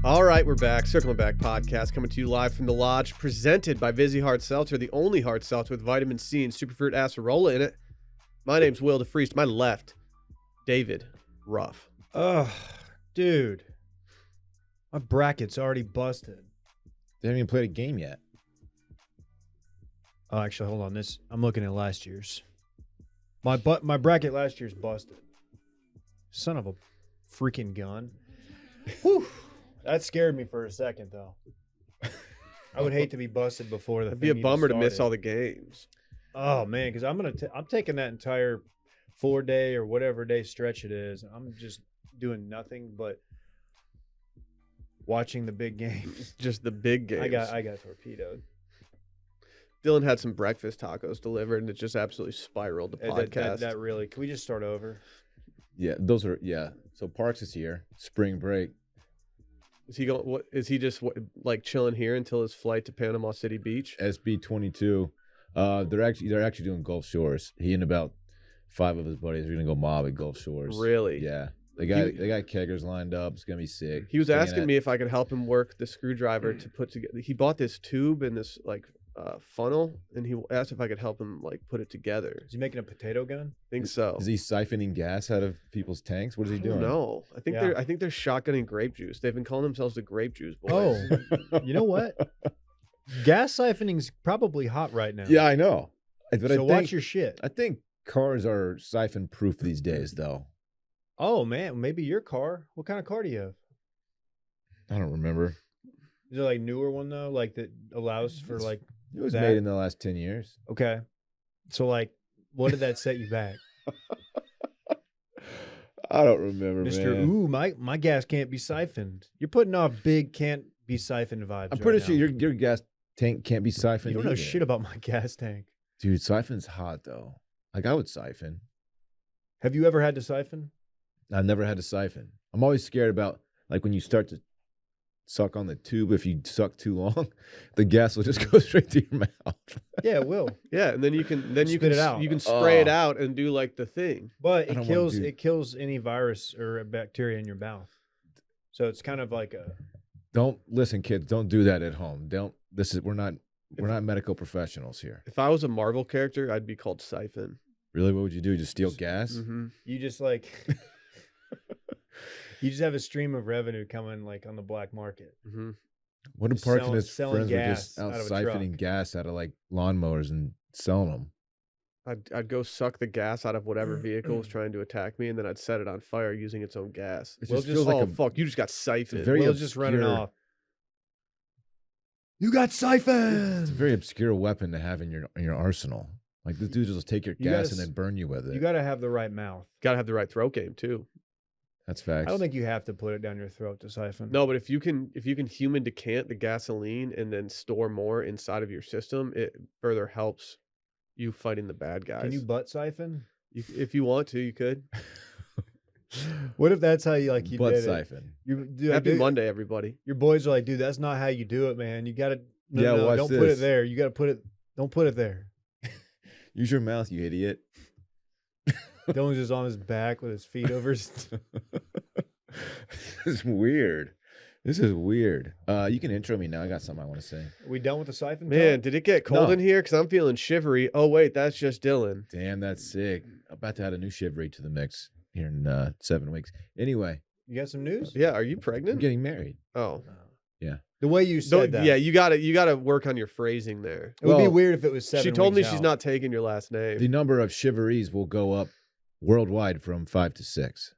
All right, we're back. Circling Back podcast coming to you live from the lodge, presented by Vizzy Hard Seltzer, the only hard seltzer with vitamin C and superfruit acerola in it. My name's Will DeFreeze. To my left, David Ruff. Ugh, dude. My bracket's already busted. They haven't even played a game yet. Oh, actually, hold on. I'm looking at last year's. My bracket last year's busted. Son of a freaking gun. Whew. That scared me for a second, though. I would hate to be busted before the. It'd be a bummer to miss all the games. Oh man, because I'm taking that entire 4-day or whatever day stretch it is. I'm just doing nothing but watching the big games. Just the big games. I got torpedoed. Dylan had some breakfast tacos delivered, and it just absolutely spiraled the podcast. That really. Can we just start over? Yeah, those are So Parks is here. Spring break. Is he going? What is he just like chilling here until his flight to Panama City Beach? SB22. They're actually doing Gulf Shores. He and about 5 of his buddies are gonna go mob at Gulf Shores. Really? Yeah. They got keggers lined up. It's gonna be sick. He was asking me if I could help him work the screwdriver to put together. He bought this tube and this funnel, and he asked if I could help him put it together. Is he making a potato gun? I think so. Is he siphoning gas out of people's tanks? What is he doing? No, I think they're shotgunning grape juice. They've been calling themselves the grape juice boys. Oh, you know what? Gas siphoning's probably hot right now. Yeah, I know. But watch your shit. I think cars are siphon proof these days, though. Oh man, maybe your car. What kind of car do you have? I don't remember. Is it like newer one though, like that allows for like? It was made in the last 10 years. Okay, so what did that set you back? I don't remember, Mr. man. Ooh, my gas can't be siphoned. You're putting off big can't be siphoned vibes. I'm pretty sure your gas tank can't be siphoned. You don't know shit about my gas tank. Dude, siphon's hot though. I would siphon. Have you ever had to siphon? I've never had to siphon. I'm always scared about when you start to suck on the tube. If you suck too long, the gas will just go straight to your mouth. Yeah, it will. Yeah, and then you can spit it out. You can spray it out and do the thing. But it kills any virus or bacteria in your mouth. So it's kind of like a. Don't listen, kids. Don't do that at home. We're not medical professionals here. If I was a Marvel character, I'd be called Siphon. Really? What would you do? Just steal gas? Mm-hmm. You just you just have a stream of revenue coming on the black market. Mm-hmm. What if Parks and his friends were just out of siphoning gas out of lawnmowers and selling them? I'd go suck the gas out of whatever vehicle was trying to attack me, and then I'd set it on fire using its own gas. It just feels fuck, you just got siphoned. Will's just running off. You got siphoned. It's a very obscure weapon to have in your arsenal. This dude just take your gas and then burn you with it. You got to have the right mouth. Got to have the right throat game too. That's facts. I don't think you have to put it down your throat to siphon. No, but if you can human decant the gasoline and then store more inside of your system, it further helps you fighting the bad guys. Can you butt siphon? If you want to, you could. What if that's how you you butt did siphon? It? Happy Monday, everybody. Your boys are like, dude, that's not how you do it, man. You got to. No, don't put it there. You got to put it. Don't put it there. Use your mouth, you idiot. Dylan's just on his back with his feet over his... This is weird. You can intro me now. I got something I want to say. Are we done with the siphon? Man, did it get cold in here? Because I'm feeling shivery. Oh, wait, that's just Dylan. Damn, that's sick. I'm about to add a new shivery to the mix here in 7 weeks. Anyway. You got some news? Yeah, are you pregnant? I'm getting married. Oh. Yeah. The way you said that. Yeah, you gotta work on your phrasing there. It would be weird if it was 7 weeks. She told me out. she's not taking your last name. The number of shiveries will go up worldwide from 5 to 6.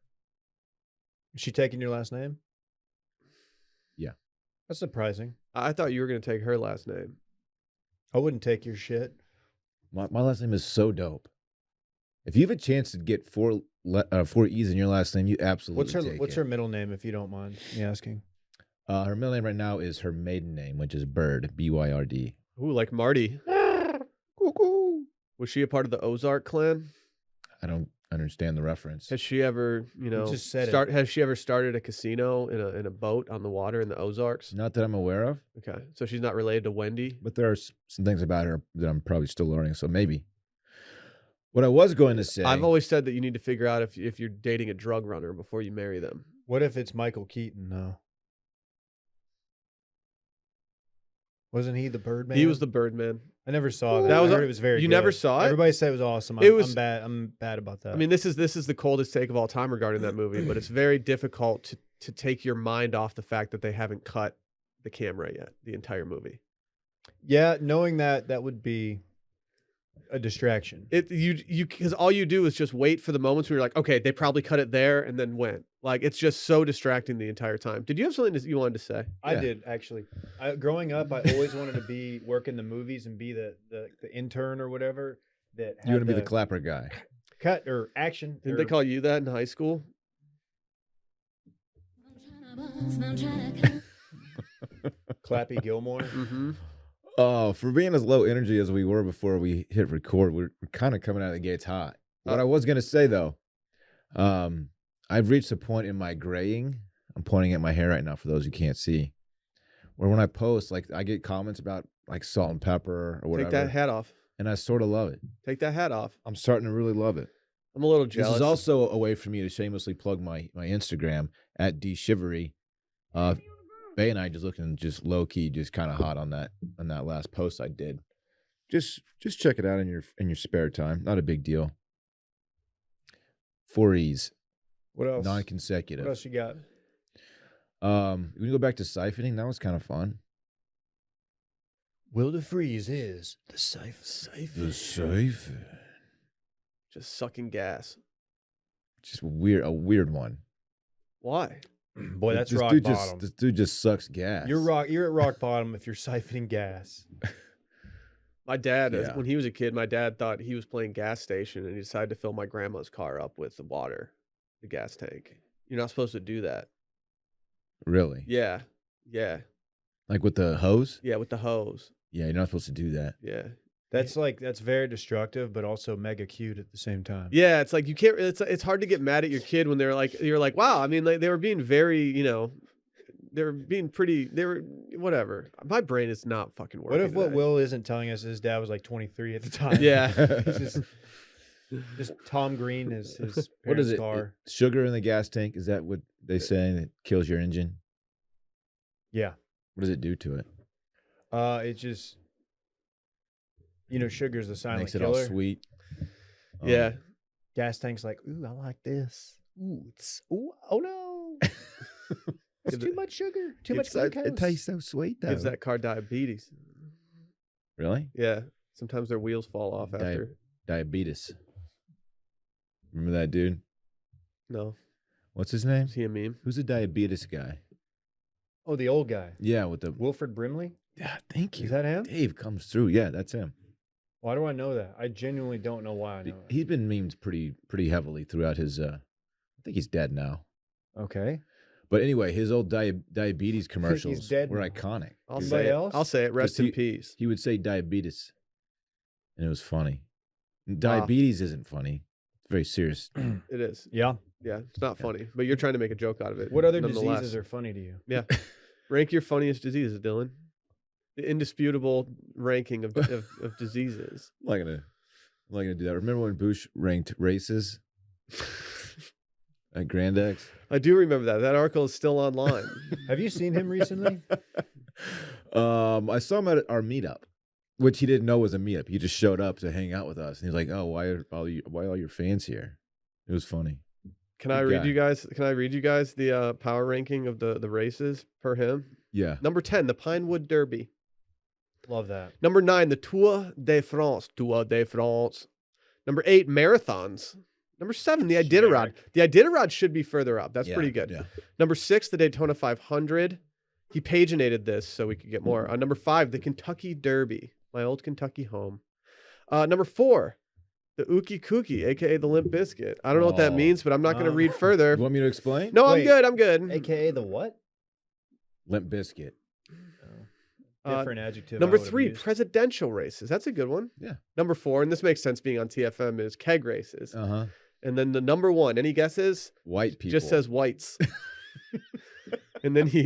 Is she taking your last name? Yeah. That's surprising. I thought you were going to take her last name. I wouldn't take your shit. My last name is so dope. If you have a chance to get 4 E's in your last name, you absolutely What's her middle name, if you don't mind me asking? Her middle name right now is her maiden name, which is Bird, Byrd. Ooh, like Marty. Was she a part of the Ozark clan? I don't understand the reference. Has she ever, has she ever started a casino in a boat on the water in the Ozarks? Not that I'm aware of. Okay, so she's not related to Wendy? But there are some things about her that I'm probably still learning, so maybe. What I was going to say... I've always said that you need to figure out if you're dating a drug runner before you marry them. What if it's Michael Keaton, though? Wasn't he the Birdman? He was the Birdman. I never saw that. That was I heard it was very you good. never saw it? Everybody said it was awesome. It was- I'm bad about that. I mean, this is the coldest take of all time regarding that movie, but it's very difficult to take your mind off the fact that they haven't cut the camera yet, the entire movie. yeah, knowing that would be a distraction. You because all you do is just wait for the moments where you're like, okay, they probably cut it there and then went. Like it's just so distracting the entire time. Did you have something you wanted to say? I Yeah. did actually. Growing up, I always wanted to work in the movies and be the intern or whatever. That You want to had be the clapper guy. cut or action. Didn't they call you that in high school? Clappy Gilmore? Mm-hmm. Oh, for being as low energy as we were before we hit record, we're kind of coming out of the gates hot. What I was gonna say though, I've reached a point in my graying. I'm pointing at my hair right now for those who can't see. Where when I post, like I get comments about like salt and pepper or whatever, Take that hat off. and I sort of love it. Take that hat off. I'm starting to really love it. I'm a little jealous. This is also a way for me to shamelessly plug my Instagram at dshivery. Bay and I just looking just low key, just kind of hot on that last post I did. Just check it out in your spare time. Not a big deal. 4 E's, What else? non-consecutive. What else you got? We can go back to siphoning. That was kind of fun. Will the Freeze is the siphon. Siphon. just sucking gas. Just a weird one. Why? Boy, that's This rock dude bottom. This dude just sucks gas. You're at rock bottom if you're siphoning gas. My dad, Yeah. when he was a kid, my dad thought he was playing gas station and he decided to fill my grandma's car up with the water, the gas tank. You're not supposed to do that. Really? Yeah. Yeah. Like with the hose? Yeah. With the hose. Yeah, you're not supposed to do that. Yeah. That's very destructive, but also mega cute at the same time. Yeah. It's like you can't, it's hard to get mad at your kid when you're like, wow. I mean, like, they were being very, they were being pretty, whatever. My brain is not fucking working. What if what today. Will isn't telling us his dad was like 23 at the time? Yeah. He's just Tom Green is his parents' What is it? car. Sugar in the gas tank? Is that what they say? It kills your engine? Yeah. What does it do to it? It's just sugar's the silent Makes it killer. all sweet. Yeah. Gas tank's like, ooh, I like this. Oh no. It's Give too it- much sugar. Too It's much so- glucose. it tastes so sweet though. Gives that car diabetes. Really? Yeah. Sometimes their wheels fall off Di- after. Diabetes. Remember that dude? No. What's his name? Is he a meme? Who's the diabetes guy? Oh, the old guy. Yeah, with the Wilfred Brimley? yeah. Thank you. Is that him? Dave comes through. Yeah, that's him. Why do I know that? I genuinely don't know why I know that. He's been memed pretty heavily throughout his. I think he's dead now. Okay. But anyway, his old diabetes commercials dead were now. iconic. I'll Anybody say it. else? I'll say it. Rest in he- peace. He would say diabetes, and it was funny. Diabetes isn't funny. It's very serious. It is. Yeah. Yeah. It's not Yeah. funny, but you're trying to make a joke out of it. What other nonetheless. diseases are funny to you? Yeah. Rank your funniest diseases, Dylan. The indisputable ranking of diseases. I'm not gonna do that. Remember when Bush ranked races at Grand X? I do remember that. That article is still online. Have you seen him recently? I saw him at our meetup, which he didn't know was a meetup. He just showed up to hang out with us, and he's like, "Oh, why are all your fans here?" It was funny. Can I Good read guy. you guys? Can I read you guys the power ranking of the races per him? Yeah. Number 10, the Pinewood Derby. Love that. Number 9, the Tour de France. Tour de France. Number 8, marathons. Number 7, the Iditarod. The Iditarod should be further up. That's Yeah, pretty good. Yeah. Number 6, the Daytona 500. He paginated this so we could get more. Number 5, the Kentucky Derby, my old Kentucky home. Number 4, the Ookie Kookie, aka the Limp Biscuit. I don't know what that Oh. means, but I'm not going to read You further. want me to explain? No, I'm Wait. good. I'm good. AKA the what? Limp Biscuit. Different adjective. Number I would've 3, used. presidential races. That's a good one. Yeah. Number 4, and this makes sense being on TFM, is keg races. Uh huh. And then the number 1, any guesses? White people. Just says whites. And then he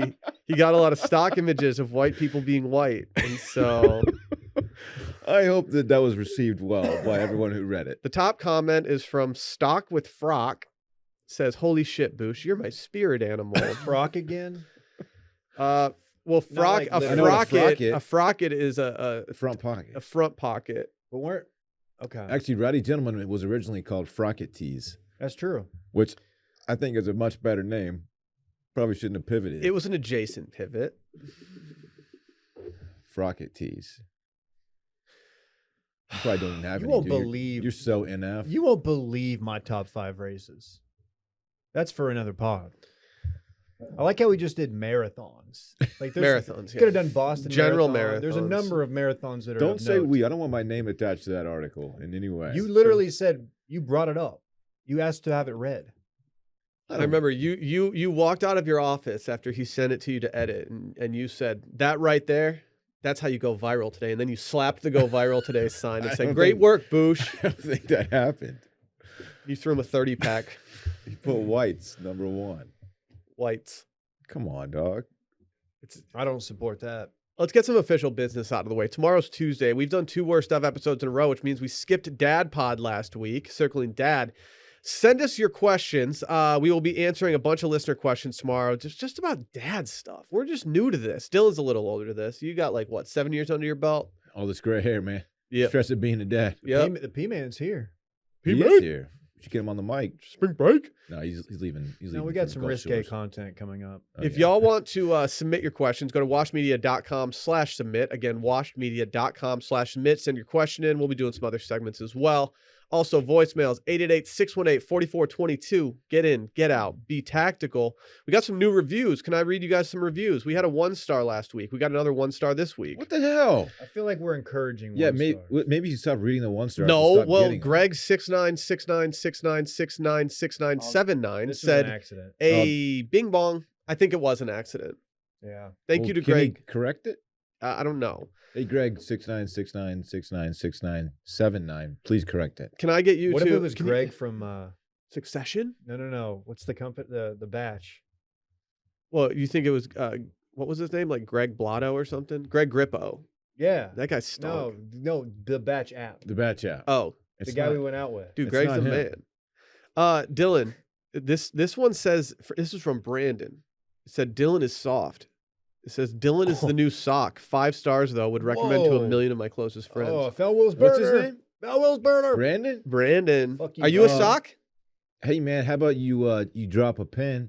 got a lot of stock images of white people being white. And so I hope that was received well by everyone who read it. the top comment is from Stock with Frock. Says, "Holy shit, Boosh, you're my spirit animal." Frock again. Well, Not like a literal- frocket is a Front pocket. front pocket. But we're okay. Actually, Rowdy Gentleman was originally called Frocket Tees, That's true. which I think is a much better name. Probably shouldn't have pivoted. It was an adjacent pivot. Frocket Tees. You probably don't even have You any, won't do you? believe. You're so NF. You won't believe my top 5 races. That's for another pod. I like how we just did marathons. Like Marathons. Could have done Boston General Marathon. There's a marathons. number of marathons that are. Don't of say note. we. I don't want my name attached to that article in any way. You literally said you brought it up. You asked to have it read. I remember you walked out of your office after he sent it to you to edit, and you said, that right there, that's how you go viral today. And then you slapped the Go Viral Today sign and I said, don't great think- work, Boosh. I don't think that happened. You threw him a 30-pack. You put whites number 1. Whites. Come on, dog. I don't support that. Let's get some official business out of the way. Tomorrow's Tuesday. We've done 2 Worst Stuff episodes in a row, which means we skipped Dad Pod last week, Circling Dad. Send us your questions. We will be answering a bunch of listener questions tomorrow, just about dad stuff. We're just new to this. Dylan's a little older to this. You got like, what, 7 years under your belt? All this gray hair, man. Yeah. Stress of being a dad. Yep. The P-Man's here. He P-Man? is here. We should get him on the mic. Spring break. No, he's leaving. He's No, leaving. we got for some Gulf risque Shores. content coming up. Oh, If yeah. y'all want to submit your questions, go to washmedia.com/submit. Again, washmedia.com/submit. Send your question in. We'll be doing some other segments as well. Also, voicemails, 888-618-4422. Get in, get out, be tactical. We got some new reviews. Can I read you guys some reviews? We had a 1-star last week. We got another 1-star this week. What the hell? I feel like we're encouraging. Yeah, one maybe star. maybe you stop reading the 1-star. No, well, Greg 696969696979 This is said an accident. a bing bong. I think it was an accident. Yeah. Thank you to Can he Greg. correct it? I don't know. Hey, Greg, 6969696979. Please correct it. Can I get you What to if it was can you- Greg from? Succession? No. What's the company? The batch. Well, you think it was what was his name? Like Greg Blotto or something? Greg Grippo. Yeah. That guy stunk. No, the batch app. The batch out. Oh, The guy we went out with. dude, It's Greg's not the him. man. Dylan, this one says this is from Brandon. It said Dylan is soft. It says Dylan is the new sock. 5 stars though. Would recommend to Whoa. 1 million of my closest friends. Oh, Fell Will's burner. What's his name? Fell Will's burner. Brandon? Brandon, Fuck you, are you a bro. sock? Hey, man, how about you drop a pin,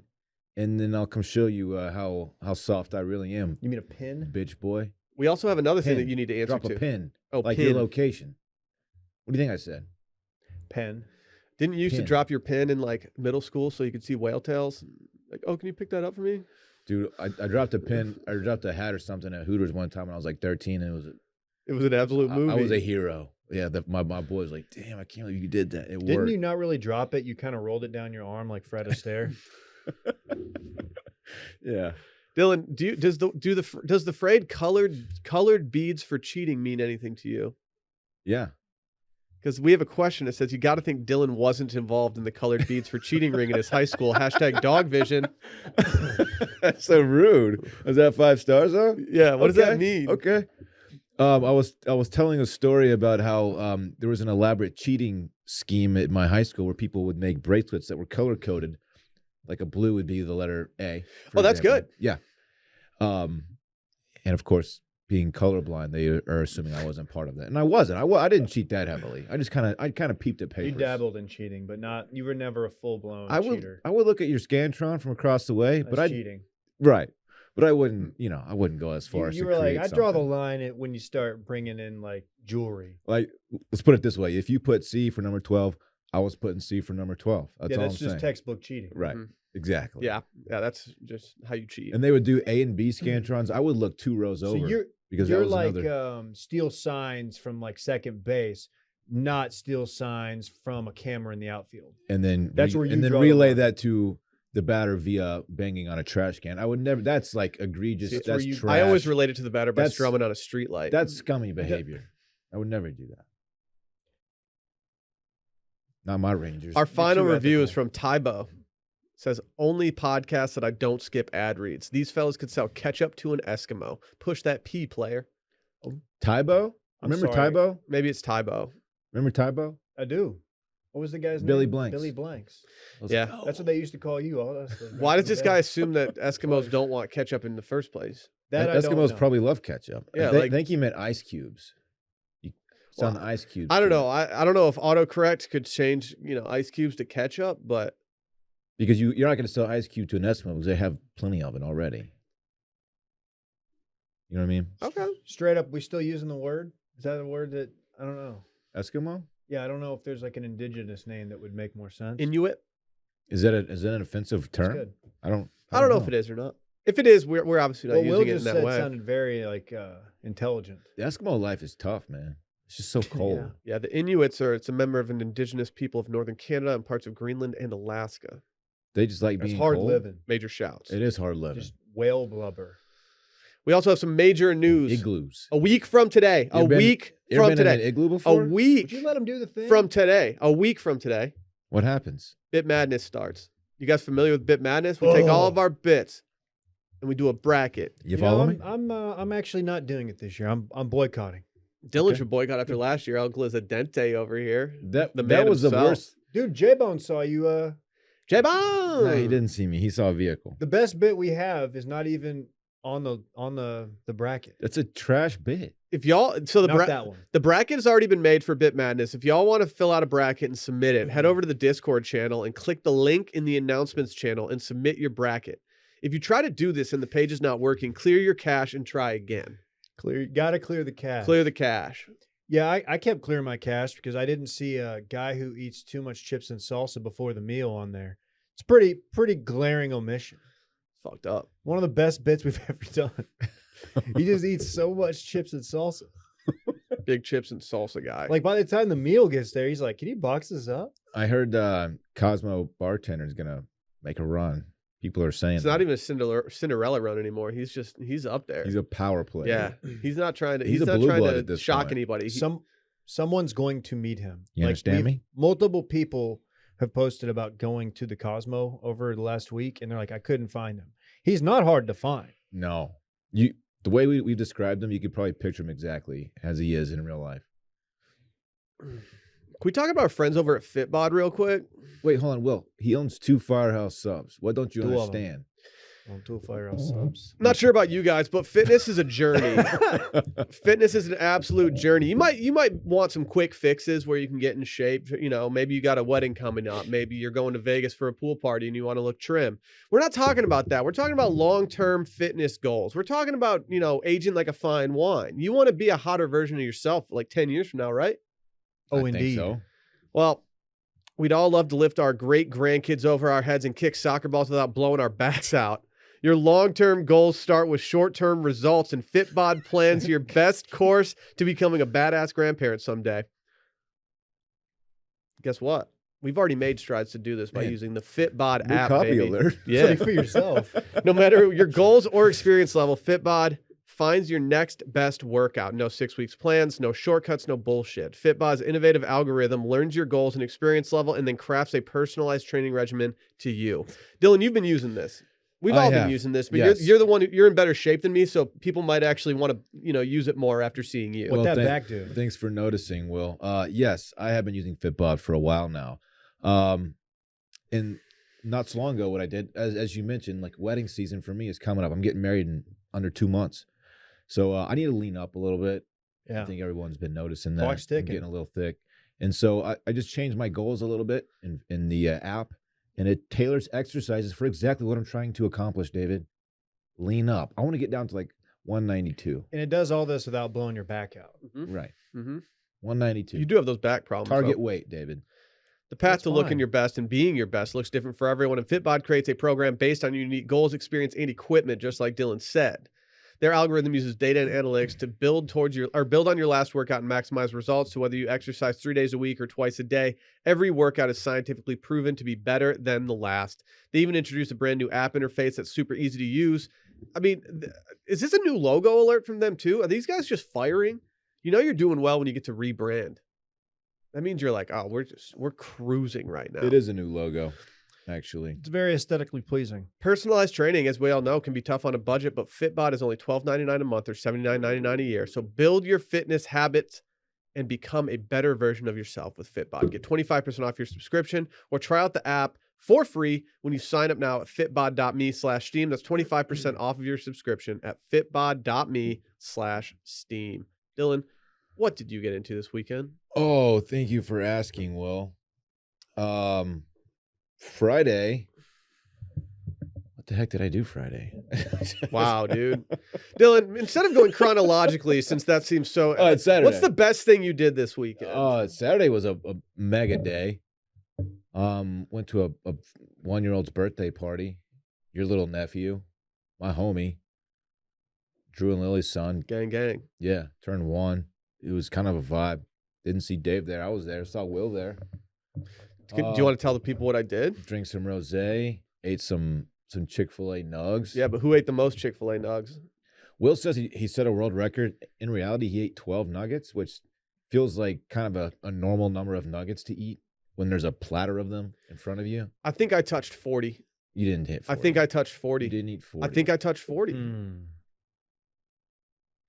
and then I'll come show you how soft I really am, You mean a pin? bitch boy. We also have another thing Pin. that you need to answer Drop a to. pin, Oh, like pin. your location. What do you think I said? Pen. Didn't you used to Pin. drop your pin in like middle school so you could see whale tails? Like, oh, can you pick that up for me? Dude, I dropped a pin. I dropped a hat or something at Hooters one time when I was like 13, and It was an absolute movie. I was a hero. Yeah, my boy was like, "Damn, I can't believe you did that. It Didn't worked." you not really drop it? You kind of rolled it down your arm like Fred Astaire. Yeah. Dylan, does the phrase colored beads for cheating mean anything to you? Yeah. Because we have a question that says you got to think Dylan wasn't involved in the colored beads for cheating ring in his high school. Hashtag dog vision. That's so rude. Was that 5 stars though? Yeah, what does that Okay, mean? Okay. I was telling a story about how there was an elaborate cheating scheme at my high school where people would make bracelets that were color coded, like a blue would be the letter A. for Oh, that's example. good. Yeah. And of course, being colorblind, they are assuming I wasn't part of that, and I wasn't. I didn't cheat that heavily. I kind of peeped at papers. You dabbled in cheating, but not. You were never a full blown cheater. I would look at your Scantron from across the way, That's but I cheating. right. But I wouldn't, I wouldn't go as far as You to were like, create I draw the something. line at when you start bringing in like jewelry. Like, let's put it this way: if you put C for number 12, I was putting C for number 12. That's Yeah, all that's I'm just saying. textbook cheating. Right. Mhm. Exactly. Yeah, that's just how you cheat. And they would do A and B Scantrons. I would look 2 rows So over you're because that you're was like another. steal signs from like second base, not steal signs from a camera in the outfield. And then that's where you and then draw the relay line. that to the batter via banging on a trash can. I would never. That's like egregious. See, it's where That's you- trash. I always relate it to the batter by That's- strumming on a street light. That's scummy behavior. I would never do that. Not my Rangers. Our final too review is ethical. from Tybo. It says, only podcast that I don't skip ad reads. These fellas could sell ketchup to an Eskimo. Push that P, player. Tybo. I'm Remember sorry. Tybo? Maybe it's Tybo. Remember Tybo? I do. What was the guy's name? Billy Blanks. Billy Blanks. Let's Yeah. go. That's what they used to call you. Why does this guy assume that Eskimos don't want ketchup in the first place? That I don't Eskimos know. probably love ketchup. Yeah, I like- think he meant ice cubes. It's on the ice cubes. I don't too. know. I don't know if autocorrect could change, ice cubes to ketchup, but Because you're not going to sell ice cube to an Eskimo because they have plenty of it already. You know what I mean? okay. Straight up, we still using the word? Is that a word that I don't know? Eskimo? Yeah, I don't know if there's like an indigenous name that would make more sense. Inuit. Is that an offensive That's term? good. I don't know if it is or not. If it is, we're obviously not What Will using it in just that said way. sounded very like intelligent. The Eskimo life is tough, man. It's just so cold. Yeah, the Inuits it's a member of an indigenous people of northern Canada and parts of Greenland and Alaska. They just like That's being hard cold. living. Major shouts. It is hard living. Just whale blubber. We also have some major news. Igloos. A week from today. You ever been- week You ever from been in an today. igloo A before? Would week you let him do the thing? from today. A week from today. What happens? Bit Madness starts. You guys familiar with Bit Madness? We take all of our bits and we do a bracket. You follow me? I'm actually not doing it this year. I'm boycotting. Dylan Okay. should boycott after last year. El Glizadente over here. That the man that was the himself. worst. Dude, J-Bone saw you. J-Bone! No, he didn't see me. He saw a vehicle. The best bit we have is not even on the bracket. That's a trash bit. If y'all, so Not that one. the bracket has already been made for Bit Madness. If y'all want to fill out a bracket and submit it, head over to the Discord channel and click the link in the announcements channel and submit your bracket. If you try to do this and the page is not working, clear your cache and try again. Gotta clear the cache. Clear the cache. Yeah, I kept clearing my cache because I didn't see a guy who eats too much chips and salsa before the meal on there. It's pretty glaring omission. Fucked up. One of the best bits we've ever done. He just eats so much chips and salsa. Big chips and salsa guy. Like by the time the meal gets there, he's like, "Can you box this up?" I heard Cosmo Bartender is gonna make a run. People are saying it's not even a Cinderella run anymore. He's up there. he's a power player. Yeah, he's not trying to. He's a not blue trying blood to at this shock point. anybody. Someone's going to meet him. You understand me? Multiple people have posted about going to the Cosmo over the last week, and they're like, "I couldn't find him." He's not hard to find. No, the way we've described him, you could probably picture him exactly as he is in real life. Can we talk about our friends over at Fitbod real quick? Wait, hold on, Will. He owns 2 Firehouse subs. What don't you Two of them. understand? On Tool Firehouse subs. I'm not sure about you guys, but fitness is a journey. Fitness is an absolute journey. You might want some quick fixes where you can get in shape. Maybe you got a wedding coming up. Maybe you're going to Vegas for a pool party and you want to look trim. We're not talking about that. We're talking about long-term fitness goals. We're talking about, aging like a fine wine. You want to be a hotter version of yourself like 10 years from now, right? Oh, I think indeed. so. Well, we'd all love to lift our great grandkids over our heads and kick soccer balls without blowing our backs out. Your long-term goals start with short-term results, and Fitbod plans your best course to becoming a badass grandparent someday. Guess what? We've already made strides to do this by Man. using the Fitbod New app, copy baby. alert. Yeah. Speak for yourself. No matter your goals or experience level, Fitbod finds your next best workout. No 6 weeks plans, no shortcuts, no bullshit. Fitbod's innovative algorithm learns your goals and experience level and then crafts a personalized training regimen to you. Dylan, you've been using this. We've I all been have. using this, but Yes. you're the one you're in better shape than me, so people might actually want to, use it more after seeing you. What that thank- back do? Thanks for noticing, Will. Yes, I have been using Fitbod for a while now. And not so long ago, what I did, as you mentioned, like wedding season for me is coming up. I'm getting married in under 2 months. So I need to lean up a little bit. Yeah. I think everyone's been noticing that. Clock's I'm ticking. getting a little thick. And so I just changed my goals a little bit in the app, and it tailors exercises for exactly what I'm trying to accomplish, David. Lean up. I want to get down to like 192. And it does all this without blowing your back out. Right. Mm-hmm. 192. You do have those back problems. Target though. weight, David. The path That's to looking fine. your best and being your best looks different for everyone, and Fitbod creates a program based on your unique goals, experience, and equipment, just like Dylan said. Their algorithm uses data and analytics to build on your last workout and maximize results. So whether you exercise 3 days a week or twice a day, every workout is scientifically proven to be better than the last. They even introduced a brand new app interface that's super easy to use. I mean, is this a new logo alert from them too? Are these guys just firing? You're doing well when you get to rebrand. That means you're like, oh, we're cruising right now. It is a new logo, actually. It's very aesthetically pleasing. Personalized training, as we all know, can be tough on a budget, but Fitbod is only $12.99 a month or $79.99 a year. So build your fitness habits and become a better version of yourself with Fitbod. Get 25% off your subscription or try out the app for free when you sign up now at fitbod.me/steam. That's 25% off of your subscription at fitbod.me/steam. Dylan, what did you get into this weekend? Oh, thank you for asking, Will. Friday. What the heck did I do Friday? Wow, dude. Dylan, instead of going chronologically, since that seems so... Oh, it's Saturday. What's the best thing you did this weekend? Saturday was a mega day. Went to a 1-year-old's birthday party. Your little nephew, my homie, Drew and Lily's son. Gang, gang. Yeah, turned 1. It was kind of a vibe. Didn't see Dave there. I was there. Saw Will there. Do you want to tell the people what I did? Drink some rosé. Ate some Chick-fil-A nugs. Yeah, but who ate the most Chick-fil-A nugs? Will says he set a world record. In reality, he ate 12 nuggets, which feels like kind of a normal number of nuggets to eat when there's a platter of them in front of you. I think I touched 40. You didn't hit 40. I think I touched 40. You didn't eat 40. I think I touched 40.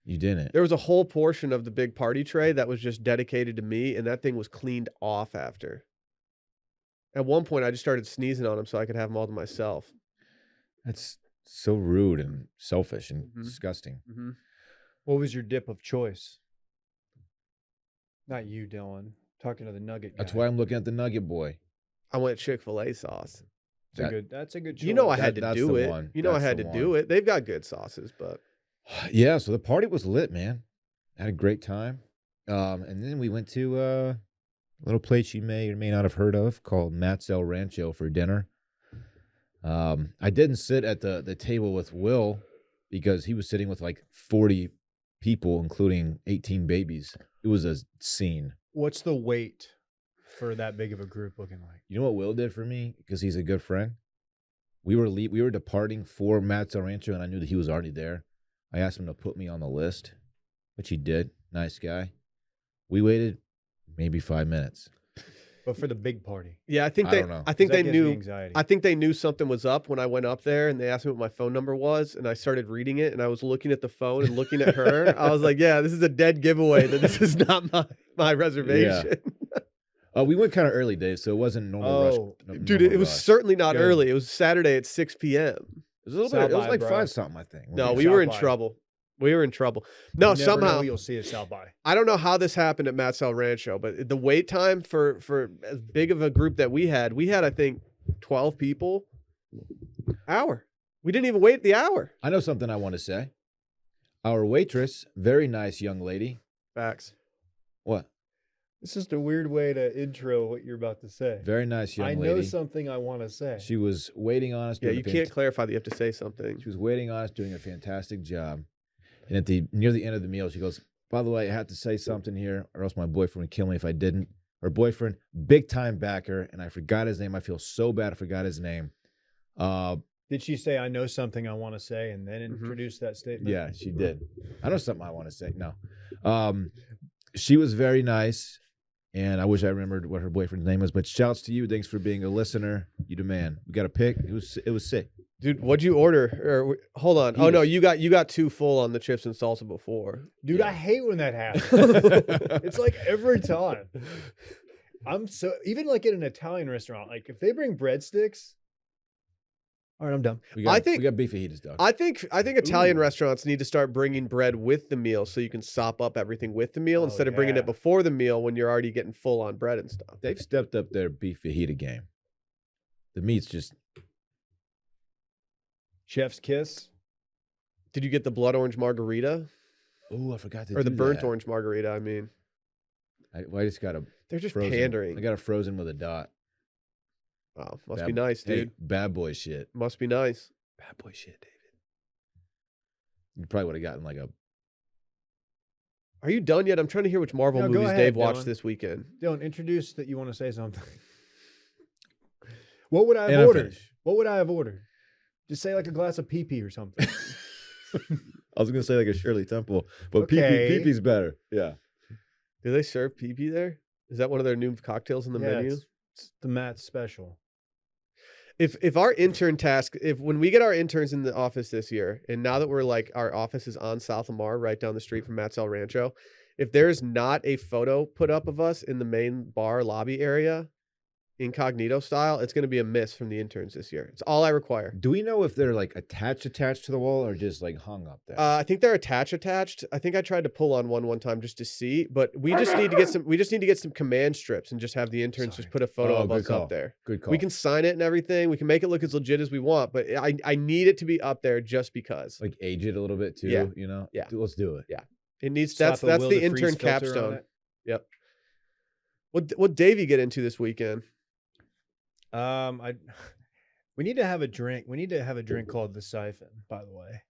You didn't. There was a whole portion of the big party tray that was just dedicated to me, and that thing was cleaned off after. At one point, I just started sneezing on them so I could have them all to myself. That's so rude and selfish and Mm-hmm. disgusting. Mm-hmm. What was your dip of choice? Not you, Dylan. Talking to the nugget guy. That's why I'm looking at the nugget boy. I went Chick-fil-A sauce. That's a good choice. You know I had to That's do the it. one. You know I That's had the to one. do it. They've got good sauces, but... Yeah, so the party was lit, man. Had a great time. And then we went to a little place you may or may not have heard of called Matt's El Rancho for dinner. I didn't sit at the table with Will because he was sitting with like 40 people, including 18 babies. It was a scene. What's the wait for that big of a group looking like? You know what Will did for me? Because he's a good friend. We were departing for Matt's El Rancho, and I knew that he was already there. I asked him to put me on the list, which he did. Nice guy. We waited maybe 5 minutes. But for the big party. Yeah, I think I they don't know. I think That they gives me knew anxiety. I think they knew something was up when I went up there and they asked me what my phone number was and I started reading it and I was looking at the phone and looking at her. I was like, yeah, this is a dead giveaway that this is not my reservation. We went kind of early, Dave, so it wasn't normal rush. Dude, normal it was rush. certainly not Good. early. It was Saturday at 6 p.m. It was a little South bit. It was by, like bro. 5 something, I think. No, South we were in by. trouble. We were in trouble. No, You never know somehow who you'll see at South by. I don't know how this happened at Matt's El Rancho, but the wait time for as big of a group that we had I think 12 people. Hour. We didn't even wait the hour. I know something I want to say. Our waitress, very nice young lady. Facts. What? It's just a weird way to intro what you're about to say. Very nice young I lady. know something I want to say. She was waiting on us. Yeah, doing you a can't clarify that you have to say something. She was waiting on us, doing a fantastic job. And near the end of the meal, she goes, "By the way, I have to say something here, or else my boyfriend would kill me if I didn't." Her boyfriend, big time backer, and I forgot his name. I feel so bad I forgot his name. Did she say, I know something I want to say, and then introduce that statement? Yeah, she did. I know something I want to say. No. She was very nice, and I wish I remembered what her boyfriend's name was, but shouts to you. Thanks for being a listener. You the man. We got a pick. It was sick. Dude, what'd you order? Or hold on. Oh no, you got too full on the chips and salsa before. Dude, Yeah. I hate when that happens. It's like every time. I'm so, even like at an Italian restaurant, like if they bring breadsticks, all right, I'm done. We I think- we got beef fajitas, dog. I think Italian Ooh. restaurants need to start bringing bread with the meal so you can sop up everything with the meal Oh, instead of bringing yeah. it before the meal when you're already getting full on bread and stuff. They've stepped up their beef fajita game. The meat's just Chef's kiss. Did you get the blood orange margarita oh, I forgot to or the do burnt that. orange margarita? I mean, I just got a they're just frozen. pandering. I got a frozen with a dot. Wow, must Bad- be nice, Hey, dude. bad boy shit. Must be nice. Bad boy shit, David. You probably would have gotten like a. Are you done yet? I'm trying to hear which Marvel No, go movies ahead, Dave watched Dylan. this weekend. Dylan, introduce that you want to say something. What would I And have I'm ordered? finished. What would I have ordered? Just say like a glass of pee-pee or something. I was gonna say like a Shirley Temple, but Okay. pee-pee's better. Yeah. Do they serve pee there? Is that one of their new cocktails in the Yeah, menu? It's the Matt special. If our intern task, when we get our interns in the office this year, and now that we're like our office is on South Lamar, right down the street from Matt's El Rancho, if there's not a photo put up of us in the main bar lobby area, incognito style, it's going to be a miss from the interns this year. It's all I require. Do we know if they're like attached to the wall or just like hung up there? I think they're attached. I think I tried to pull on one time just to see, but we just need to get some. We just need to get some command strips and just have the interns just put a photo of good us call. up there. Good call. We can sign it and everything. We can make it look as legit as we want, but I need it to be up there just because. like age it a little bit too. Yeah. You know. Yeah. Let's do it. Yeah. It needs. Slap That's a Will the DeFreeze intern filter on capstone. it. Yep. What Davey get into this weekend? We need to have a drink. We need to have a drink called the Siphon. By the way,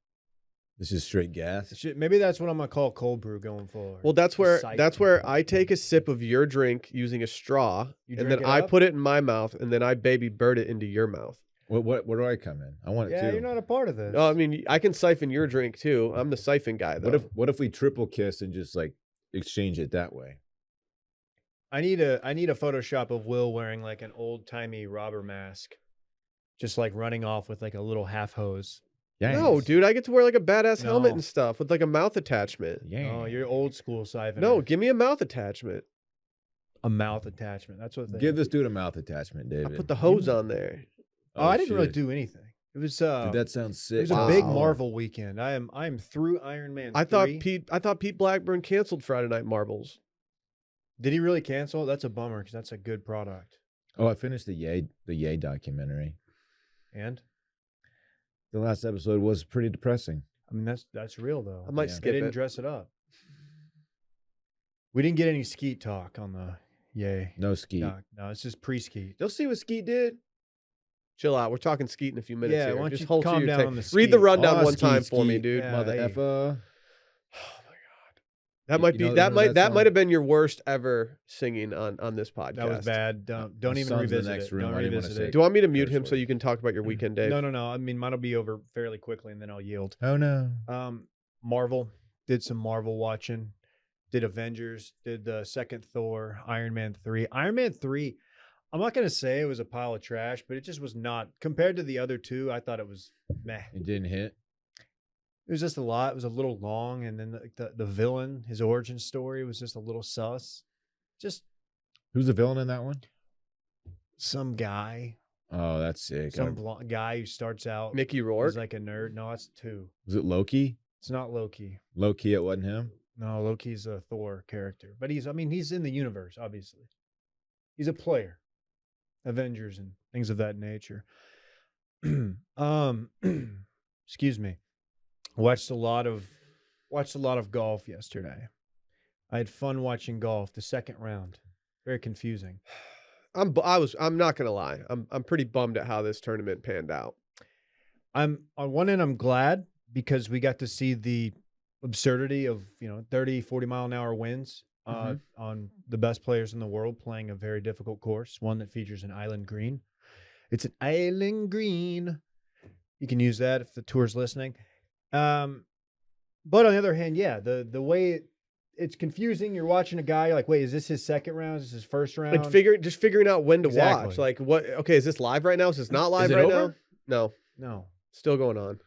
This is straight gas. maybe that's what I'm gonna call cold brew going forward. Well, that's The where Siphon. I take a sip of your drink using a straw, You and drink then it I up? put it in my mouth, and then I baby bird it into your mouth. Where do I come in? I want it Yeah, too. you're not a part of this. No, I mean I can siphon your drink too. I'm the siphon guy though. What if we triple kiss and just like exchange it that way? I need a Photoshop of Will wearing like an old timey robber mask, just like running off with like a little half hose. Yeah. No, dude, I get to wear like a badass helmet No. and stuff with like a mouth attachment. Yeah. Oh, you're old school siphon. No, give me a mouth attachment. a mouth attachment. That's what they Give this dude a mouth attachment, I David. put the hose on there. Oh, I didn't really shit. do anything. It was Dude, that sounds sick. it was a Wow. big Marvel weekend. I am through Iron Man. I thought 3. Pete Blackburn canceled Friday Night Marbles. Did he really cancel? That's a bummer because that's a good product. Oh, I finished the Yay documentary. And The last episode was pretty depressing. I mean that's real though. I might Yeah. They skip didn't it. dress it up. We didn't get any Skete talk on the Yay. No Skete. No, it's just pre-Skete. They'll see what Skete did. Chill out. We're talking Skeet in a few minutes Yeah, here. why don't Just you hold to calm your down take. on the Read the Skeet? rundown Oh, one time Skeet, for me, Skeet. dude. Yeah. Mother hey. effer. Oh my god. That might You be know- that remember might that that might song? have been your worst ever singing on this podcast. That was bad. Don't My even son's in the revisit next it. room. Don't I didn't wanna revisit say it. Do you want me to mute Curse him so word. you can talk about your weekend, Dave? No. I mean, mine'll be over fairly quickly, and then I'll yield. Oh no. Marvel, did some Marvel watching. Did Avengers. Did the second Thor. Iron Man 3. Iron Man 3. I'm not gonna say it was a pile of trash, but it just was not compared to the other two. I thought it was meh. It didn't hit. It was just a lot. It was a little long, and then the villain, his origin story was just a little sus. Just Who's the villain in that one? some guy, Oh, that's sick. some blonde guy who starts out Mickey Rourke. as like a nerd. No, it's two. Was it Loki? It's not Loki. Loki, it wasn't him. No, Loki's a Thor character, but he's in the universe, obviously. He's a player. Avengers and things of that nature. Excuse me. Watched a lot of golf yesterday. I had fun watching golf. The second round, very confusing. I'm not gonna lie. I'm pretty bummed at how this tournament panned out. I'm on one end, I'm glad because we got to see the absurdity of 30, 40 mile an hour winds on the best players in the world playing a very difficult course, one that features an island green. It's an island green. You can use that if the tour's listening. But on the other hand, yeah, the way it's confusing. You're watching a guy, you're like, wait, is this his second round? Is this his first round? Like figuring out when to Exactly. watch. Like what? Okay, is this live right now? Is this not live it right over? now? No, No. still going on.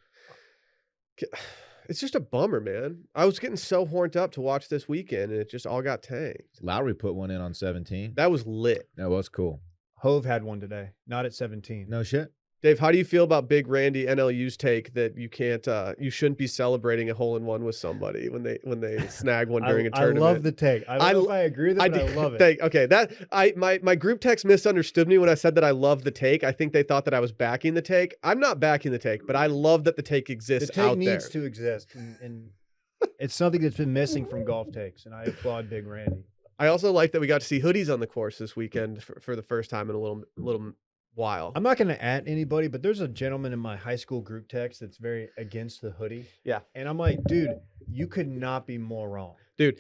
It's just a bummer, man. I was getting so horned up to watch this weekend, and it just all got tanked. Lowry put one in on 17. That was lit. That was cool. Hove had one today, not at 17. No shit. Dave, how do you feel about Big Randy NLU's take that you shouldn't be celebrating a hole in one with somebody when they snag one during a tournament? I love the take. I don't know if I agree with it, but I love it. Okay, my group text misunderstood me when I said that I love the take. I think they thought that I was backing the take. I'm not backing the take, but I love that the take The exists take out needs there. to exist, and it's something that's been missing from golf takes, and I applaud Big Randy. I also like that we got to see hoodies on the course this weekend for the first time in a little while. I'm not going to at anybody, but there's a gentleman in my high school group text that's very against the hoodie. Yeah. And I'm like, dude, you could not be more wrong. Dude.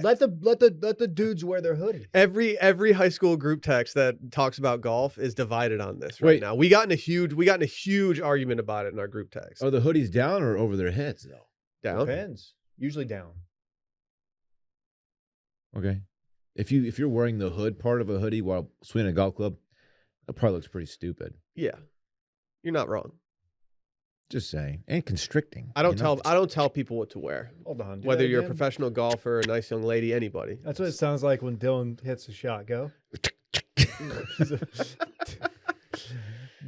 Let the dudes wear their hoodies. Every high school group text that talks about golf is divided on this right Wait. now. We got in a huge argument about it in our group text. Are the hoodies down or over their heads though? Down. Depends. Usually down. Okay. If you're wearing the hood part of a hoodie while swinging a golf club, that probably looks pretty stupid. Yeah. You're not wrong. Just saying. And constricting. I don't tell people what to wear. Hold on. do Whether that you're a again. professional golfer, a nice young lady, anybody. That's what it sounds like when Dylan hits a shot. Go.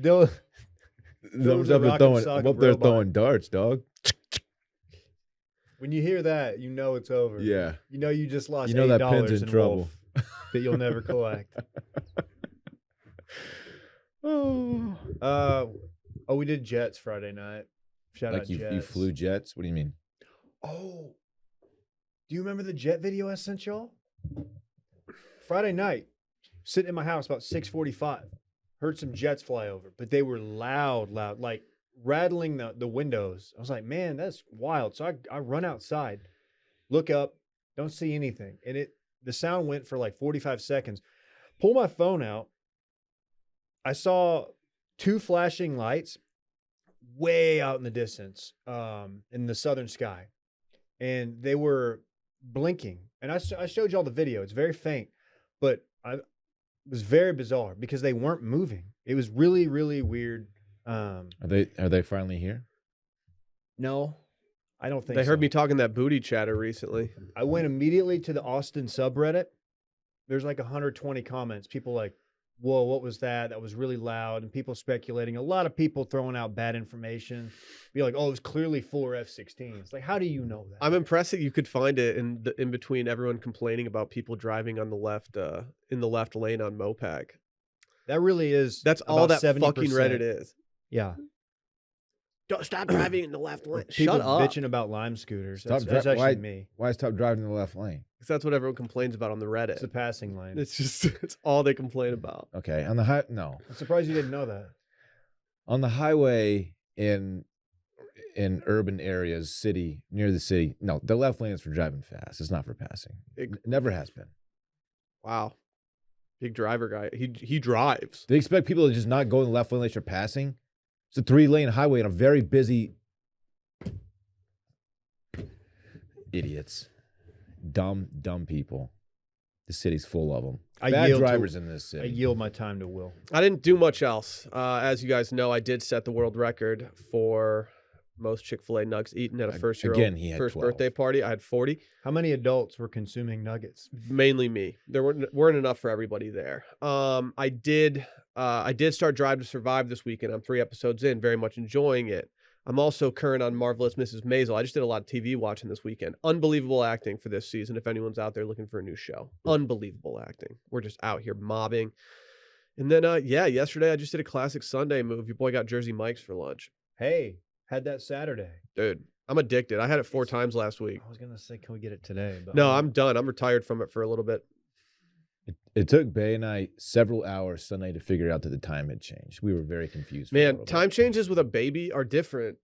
Dylan. Thumbs a up rock and and sock they're robot. throwing darts, dog. When you hear that, you know it's over. Yeah. You know you just lost You know that $8 pin's in in trouble. Wolf that you'll never collect. Oh. We did Jets Friday night. Shout out Like you Jets. flew jets? What do you mean? Oh, do you remember the jet video I sent y'all? Friday night, sitting in my house about 6:45, heard some jets fly over, but they were loud, like rattling the windows. I was like, man, that's wild. So I run outside, look up, don't see anything, and the sound went for like 45 seconds. Pull my phone out. I saw 2 flashing lights way out in the distance, in the southern sky, and they were blinking. And I showed y'all the video. It's very faint, but it was very bizarre because they weren't moving. It was really, really weird. Are they finally here? No, I don't think They heard so. me talking that booty chatter recently. I went immediately to the Austin subreddit. There's like 120 comments. People like, whoa, what was that? That was really loud. And people speculating. A lot of people throwing out bad information. Be like, oh, it was clearly 4 F-16s. Like, how do you know that? I'm impressed that you could find it in between everyone complaining about people driving on the left in the left lane on Mopac. That really is. That's all about that 70%. fucking Reddit is. Yeah. Don't stop driving in the left lane. People Shut up. bitching about lime scooters. That's actually me. Why stop driving in the left lane? Because that's what everyone complains about on the Reddit. It's the passing lane. It's all they complain about. Okay, I'm surprised you didn't know that. on the highway in urban areas, near the city. No, the left lane is for driving fast. It's not for passing. It never has been. Wow. Big driver guy. He drives. They expect people to just not go in the left lane unless you're passing. It's a 3-lane highway on a very busy. Idiots. Dumb people. The city's full of them. Bad drivers in this city. I yield my time to Will. I didn't do much else. As you guys know, I did set the world record for most Chick-fil-A nuggets eaten at a first birthday party. I had 40. How many adults were consuming nuggets? Mainly me. There weren't enough for everybody there. I did start Drive to Survive this weekend. I'm 3 episodes in, very much enjoying it. I'm also current on Marvelous Mrs. Maisel. I just did a lot of TV watching this weekend. Unbelievable acting for this season, if anyone's out there looking for a new show. Unbelievable acting. We're just out here mobbing. And then, yesterday I just did a classic Sunday move. Your boy got Jersey Mike's for lunch. Hey, had that Saturday. Dude, I'm addicted. I had it 4 times last week. I was going to say, can we get it today? But No, I'm done. I'm retired from it for a little bit. It took Bay and I several hours Sunday to figure out that the time had changed. We were very confused. Man, time changes with a baby are different.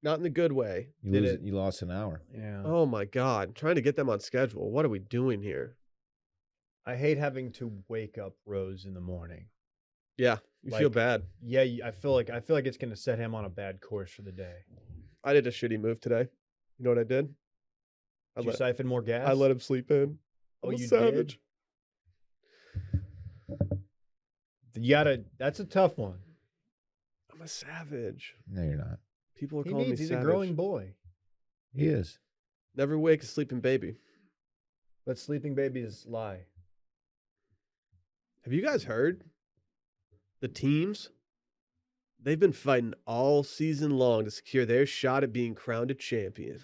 Not in the good way. You lost an hour. Yeah. Oh my God. Trying to get them on schedule. What are we doing here? I hate having to wake up Rose in the morning. Yeah. You feel bad. Yeah, I feel like it's going to set him on a bad course for the day. I did a shitty move today. You know what I did? Did you siphon more gas? I let him sleep in. I'm a savage. That's a tough one. I'm a savage. No, you're not. People are calling me He's savage. a growing boy. He is. Never wake a sleeping baby. But sleeping babies lie. Have you guys heard? The teams, they've been fighting all season long to secure their shot at being crowned a champion.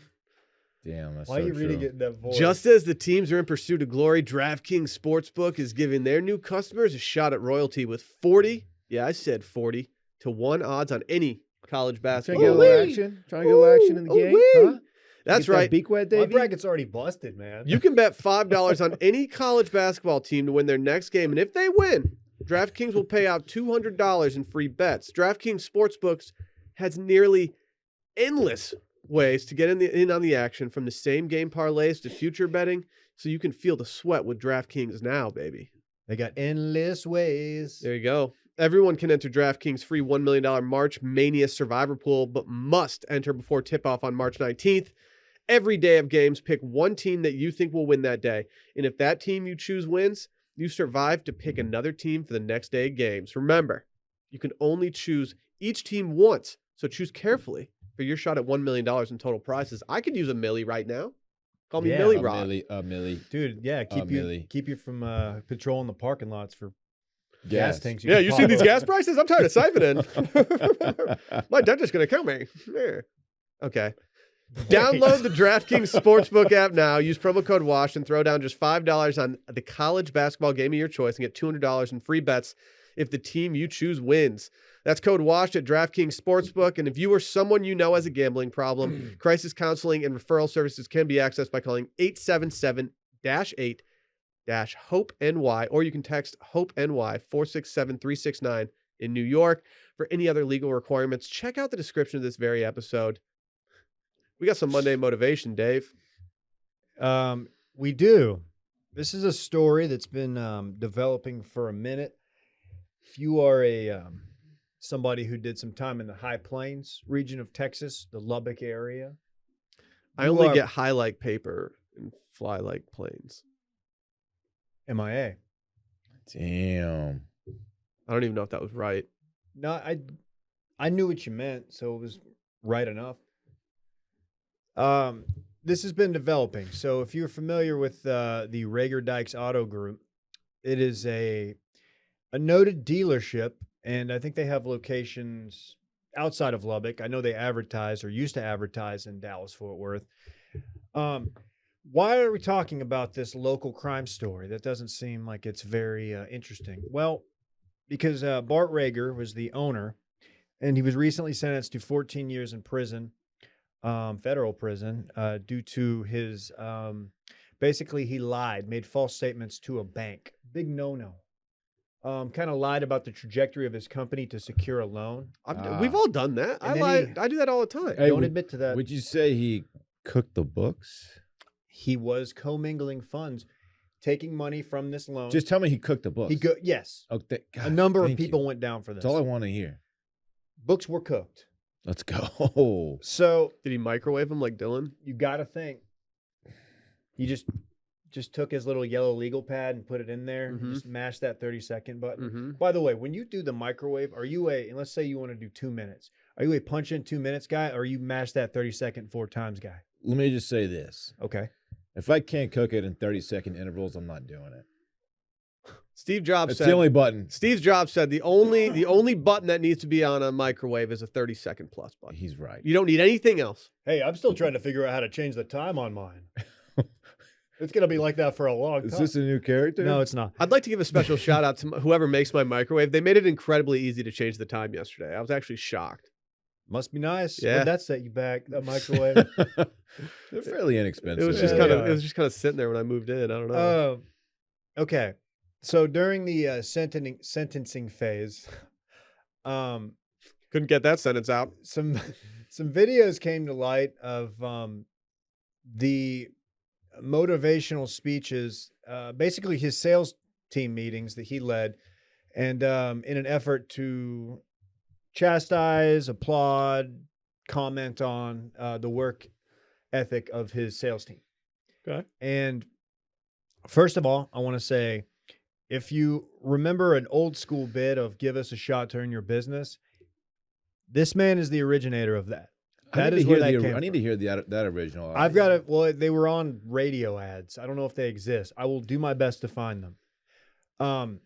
Damn, that's Why so are you really true. getting that voice? Just as the teams are in pursuit of glory, DraftKings Sportsbook is giving their new customers a shot at royalty with 40, yeah, I said 40, to 1 odds on any college basketball. Trying to get a little action? Trying to get a little action in the game? Huh? That's Get right. That beak wet, My Davey? bracket's already busted, man. You can bet $5 on any college basketball team to win their next game. And if they win, DraftKings will pay out $200 in free bets. DraftKings Sportsbooks has nearly endless ways to get in on the action, from the same game parlays to future betting, so you can feel the sweat with DraftKings now, baby. They got endless ways. There you go. Everyone can enter DraftKings' free $1 million March Mania Survivor Pool, but must enter before tip-off on March 19th. Every day of games, pick one team that you think will win that day. And if that team you choose wins, you survive to pick another team for the next day of games. Remember, you can only choose each team once, So choose carefully for your shot at $1 million in total prizes. I could use a milli right now. Call me Yeah, Millie A Rock. milli. Dude, yeah, milli. keep you from patrolling the parking lots for gas Gas. tanks. Yeah, can you pop see these up. gas prices? I'm tired of siphoning. My dentist's going to kill me. Yeah. Okay. Download the DraftKings Sportsbook app now. Use promo code WASH and throw down just $5 on the college basketball game of your choice and get $200 in free bets if the team you choose wins. That's code WASH at DraftKings Sportsbook. And if you or someone you know has a gambling problem, crisis counseling and referral services can be accessed by calling 877-8-HOPE-NY, or you can text HOPE-NY 467-369 in New York. For any other legal requirements, check out the description of this very episode. We got some Monday motivation, Dave. We do. This is a story that's been developing for a minute. If you are somebody who did some time in the High Plains region of Texas, the Lubbock area, I only get high like paper and fly like planes. MIA. Damn. I don't even know if that was right. No, I knew what you meant, so it was right enough. This has been developing. So if you're familiar with the Rager Dykes Auto Group, it is a noted dealership, and I think they have locations outside of Lubbock. I know they advertise or used to advertise in Dallas, Fort Worth. Why are we talking about this local crime story? That doesn't seem like it's very interesting. Well, because Bart Rager was the owner, and he was recently sentenced to 14 years in prison. Federal prison, due to his, basically he lied, made false statements to a bank. Big no-no. Kind of lied about the trajectory of his company to secure a loan. We've all done that. I do that all the time. Hey, Don't admit to that. Would you say he cooked the books? He was commingling funds, taking money from this loan. Just tell me he cooked the books. Yes. Oh, A number of people went down for this. That's all I want to hear. Books were cooked. Let's go. So Did he microwave them like Dylan? you got to think. He just took his little yellow legal pad and put it in there and just mashed that 30-second button. Mm-hmm. By the way, when you do the microwave, are you and let's say you want to do 2 minutes, are you a punch in 2 minutes guy, or are you mash that 30-second 4 times guy? Let me just say this. Okay. If I can't cook it in 30-second intervals, I'm not doing it. Steve Jobs It's said the only button. Steve Jobs said the only button that needs to be on a microwave is a 30-second plus button. He's right. You don't need anything else. Hey, I'm still trying to figure out how to change the time on mine. It's going to be like that for a long time. Is this a new character? No, it's not. I'd like to give a special shout out to whoever makes my microwave. They made it incredibly easy to change the time yesterday. I was actually shocked. Must be nice. Yeah. What'd that set you back, that microwave? They're fairly inexpensive. It was just Yeah, kind they of are. it was just kind of sitting there when I moved in. I don't know. Okay. So during the sentencing phase, Couldn't get that sentence out. some videos came to light of the motivational speeches, basically his sales team meetings that he led, and in an effort to chastise, applaud, comment on the work ethic of his sales team. Okay. And first of all, I want to say, if you remember an old school bit of give us a shot to earn your business, this man is the originator of that. That is where that came I need to hear that original. I've got it. Well, they were on radio ads. I don't know if they exist. I will do my best to find them.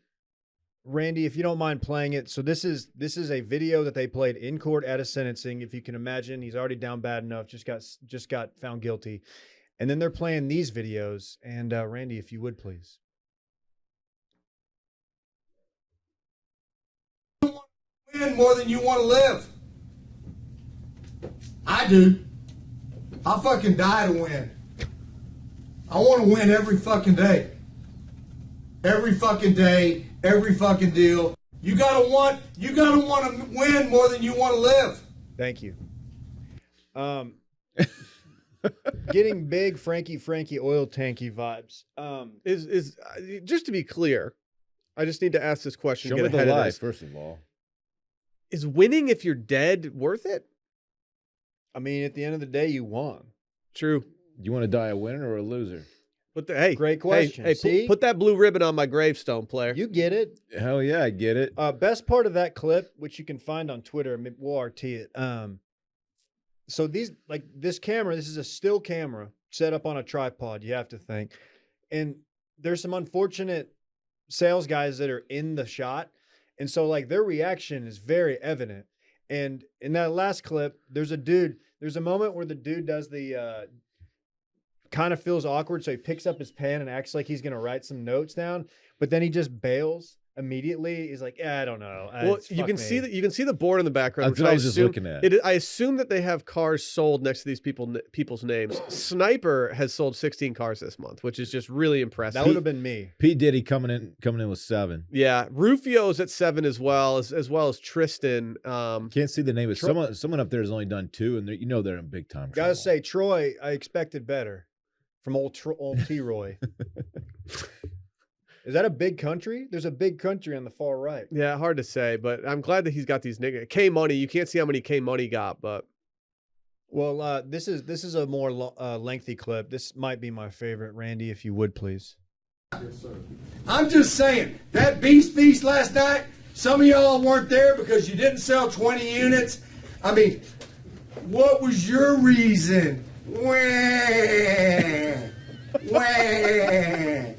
Randy, if you don't mind playing it. So this is a video that they played in court at a sentencing. If you can imagine, he's already down bad enough. Just got found guilty, and then they're playing these videos. And Randy, if you would please. Win more than you want to live. I do. I fucking die to win. I want to win every fucking day. Every fucking day, every fucking deal. You gotta want to win more than you want to live. Thank you. Getting big Frankie oil tanky vibes. Is just to be clear, I just need to ask this question. Show get me the ahead of lie, this. first of all. Is winning if you're dead worth it? I mean, at the end of the day, you won. True. You want to die a winner or a loser? Great question. Hey, See? put that blue ribbon on my gravestone, player. You get it. Hell yeah, I get it. Best part of that clip, which you can find on Twitter, maybe we'll RT it. So this camera, this is a still camera set up on a tripod, you have to think. And there's some unfortunate sales guys that are in the shot. And so like their reaction is very evident. And in that last clip, there's a moment where the dude does the kind of feels awkward. So he picks up his pen and acts like he's going to write some notes down, but then he just bails immediately. He's like, yeah, I don't know. Well, you can see the board in the background. That's what I was just looking at. I assume that they have cars sold next to these people's names. Sniper has sold 16 cars this month, which is just really impressive. That would have been me. P. Diddy coming in with 7. Yeah, Rufio's at 7 as well as Tristan. Can't see the name, but someone up there has only done 2, and they're in big time. Gotta say, Troy, I expected better from old T-Roy. Is that a big country? There's a big country on the far right. Yeah, hard to say, but I'm glad that he's got these niggas. K Money, you can't see how many K Money got, but well, this is a more lengthy clip. This might be my favorite. Randy, if you would please. Yes, sir. I'm just saying, that Beast Feast last night, some of y'all weren't there because you didn't sell 20 units. I mean, what was your reason? Wah, wah.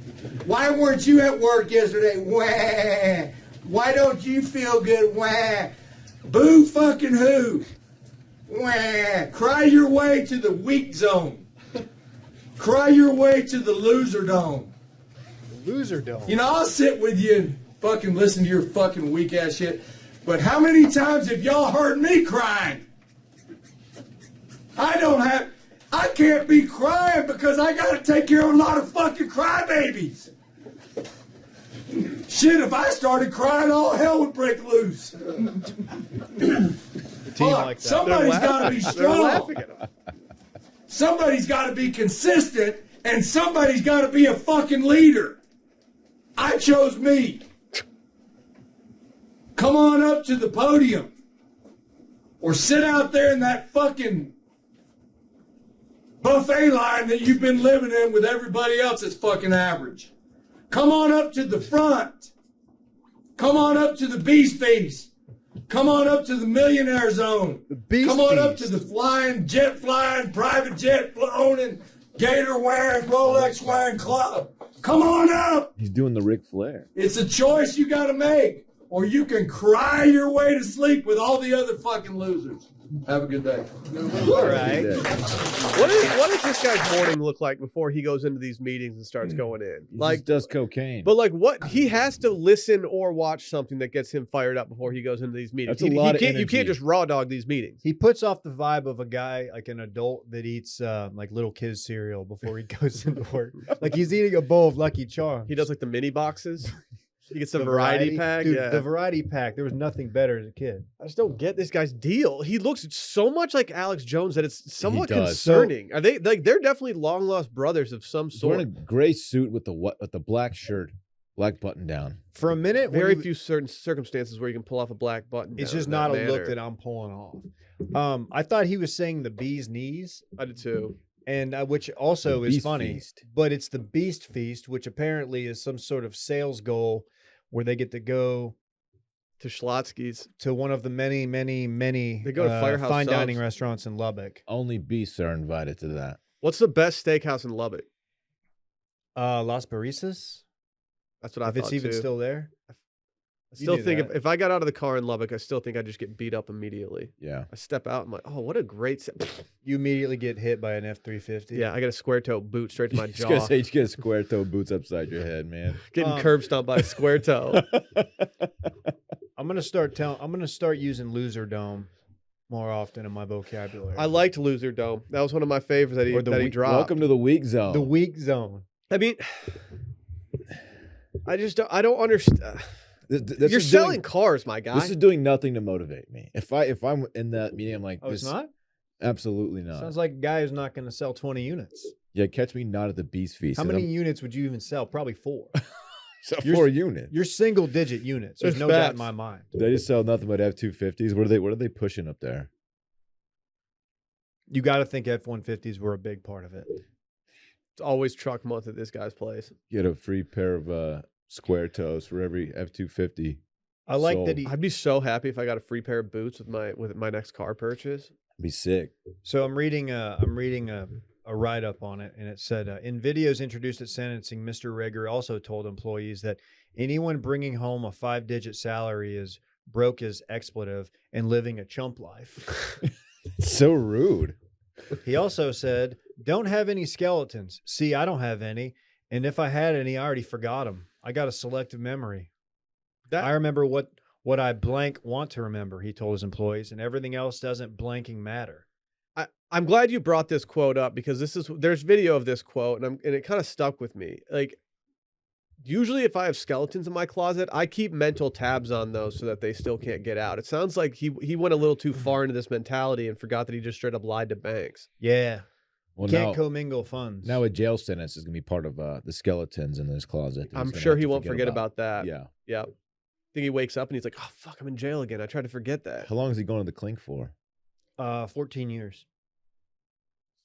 Why weren't you at work yesterday? Wah. Why don't you feel good? Wah. Boo fucking who? Wah. Cry your way to the weak zone. Cry your way to the loser dome. Loser dome. You know, I'll sit with you and fucking listen to your fucking weak ass shit. But how many times have y'all heard me crying? I can't be crying because I gotta take care of a lot of fucking crybabies. Shit, if I started crying, all hell would break loose. Fuck, somebody's gotta be strong. Somebody's gotta be consistent, and somebody's gotta be a fucking leader. I chose me. Come on up to the podium. Or sit out there in that fucking buffet line that you've been living in with everybody else that's fucking average. Come on up to the front. Come on up to the Beast Feast. Come on up to the Millionaire Zone. Come on up to the jet flying, private jet owning, gator wearing, Rolex wearing club. Come on up. He's doing the Ric Flair. It's a choice you got to make. Or you can cry your way to sleep with all the other fucking losers. Have a good day. All right. What does this guy's morning look like before he goes into these meetings and starts going in? He just does cocaine. But like, what he has to listen or watch something that gets him fired up before he goes into these meetings. That's a lot of You energy. can't just raw dog these meetings. He puts off the vibe of a guy, like an adult that eats like little kids cereal before he goes into work. Like he's eating a bowl of Lucky Charms. He does like the mini boxes. He gets the variety pack. Dude, yeah, the variety pack. There was nothing better as a kid. I just don't get this guy's deal. He looks so much like Alex Jones that it's somewhat does. concerning. Are they like they're definitely long lost brothers of some He's sort? wearing a gray suit with the black shirt, black button down. For a minute, Very few certain circumstances where you can pull off a black button. it's down just in not a that look manner. that I'm pulling off. I thought he was saying the bee's knees, I did too. and which also The is Beast funny, Feast. but it's the Beast Feast, which apparently is some sort of sales goal where they get to go To Schlotsky's. to one of the many They go to Firehouse fine Subs. dining restaurants in Lubbock. Only beasts are invited to that. What's the best steakhouse in Lubbock? Las Barisas, That's what I if thought it's even too. still there. I still do think that. if I got out of the car in Lubbock, I still think I'd just get beat up immediately. Yeah. I step out, I'm like, oh, what a great You immediately get hit by an F-350. Yeah, I got a square toe boot straight to my I was jaw. gonna say you get square toe boots upside your head, man. Getting curb stomped by a square toe. I'm gonna start using Loser Dome more often in my vocabulary. I liked Loser Dome. That was one of my favorites that Or the he weak- dropped. Welcome to the weak zone. the weak zone. I mean, I don't understand. This You're is selling doing, cars, my guy. This is doing nothing to motivate me. If I'm in that meeting, I'm like, Oh, it's this, not. absolutely not. Sounds like a guy who's not going to sell 20 units. Yeah, catch me not at the Beast Feast. How and many I'm- units would you even sell? Probably 4. So You're- 4 units. You're single digit units. There's There's no doubt facts. in my mind. They just sell nothing but F-250s. What are they pushing up there? You got to think F-150s were a big part of it. It's always truck month at this guy's place. Get a free pair of square toes for every F-250. I like Sold. that he. I'd be so happy if I got a free pair of boots with my next car purchase. Be sick. So I'm reading a write up on it, and it said in videos introduced at sentencing, Mr. Rager also told employees that anyone bringing home a 5-digit salary is broke as expletive and living a chump life. So rude. He also said, "Don't have any skeletons. See, I don't have any, and if I had any, I already forgot them. I got a selective memory. I remember what I blank want to remember," he told his employees, "and everything else doesn't blanking matter." I'm glad you brought this quote up because there's video of this quote and it kind of stuck with me. Like, usually if I have skeletons in my closet, I keep mental tabs on those so that they still can't get out. It sounds like he went a little too far into this mentality and forgot that he just straight up lied to banks. Yeah. Well, Can't now, commingle funds. now a jail sentence is going to be part of the skeletons in this closet. that he's I'm gonna sure have he to won't forget about that. Yeah. Yeah. I think he wakes up and he's like, "Oh fuck, I'm in jail again. I tried to forget that." How long is he going to the clink for? 14 years.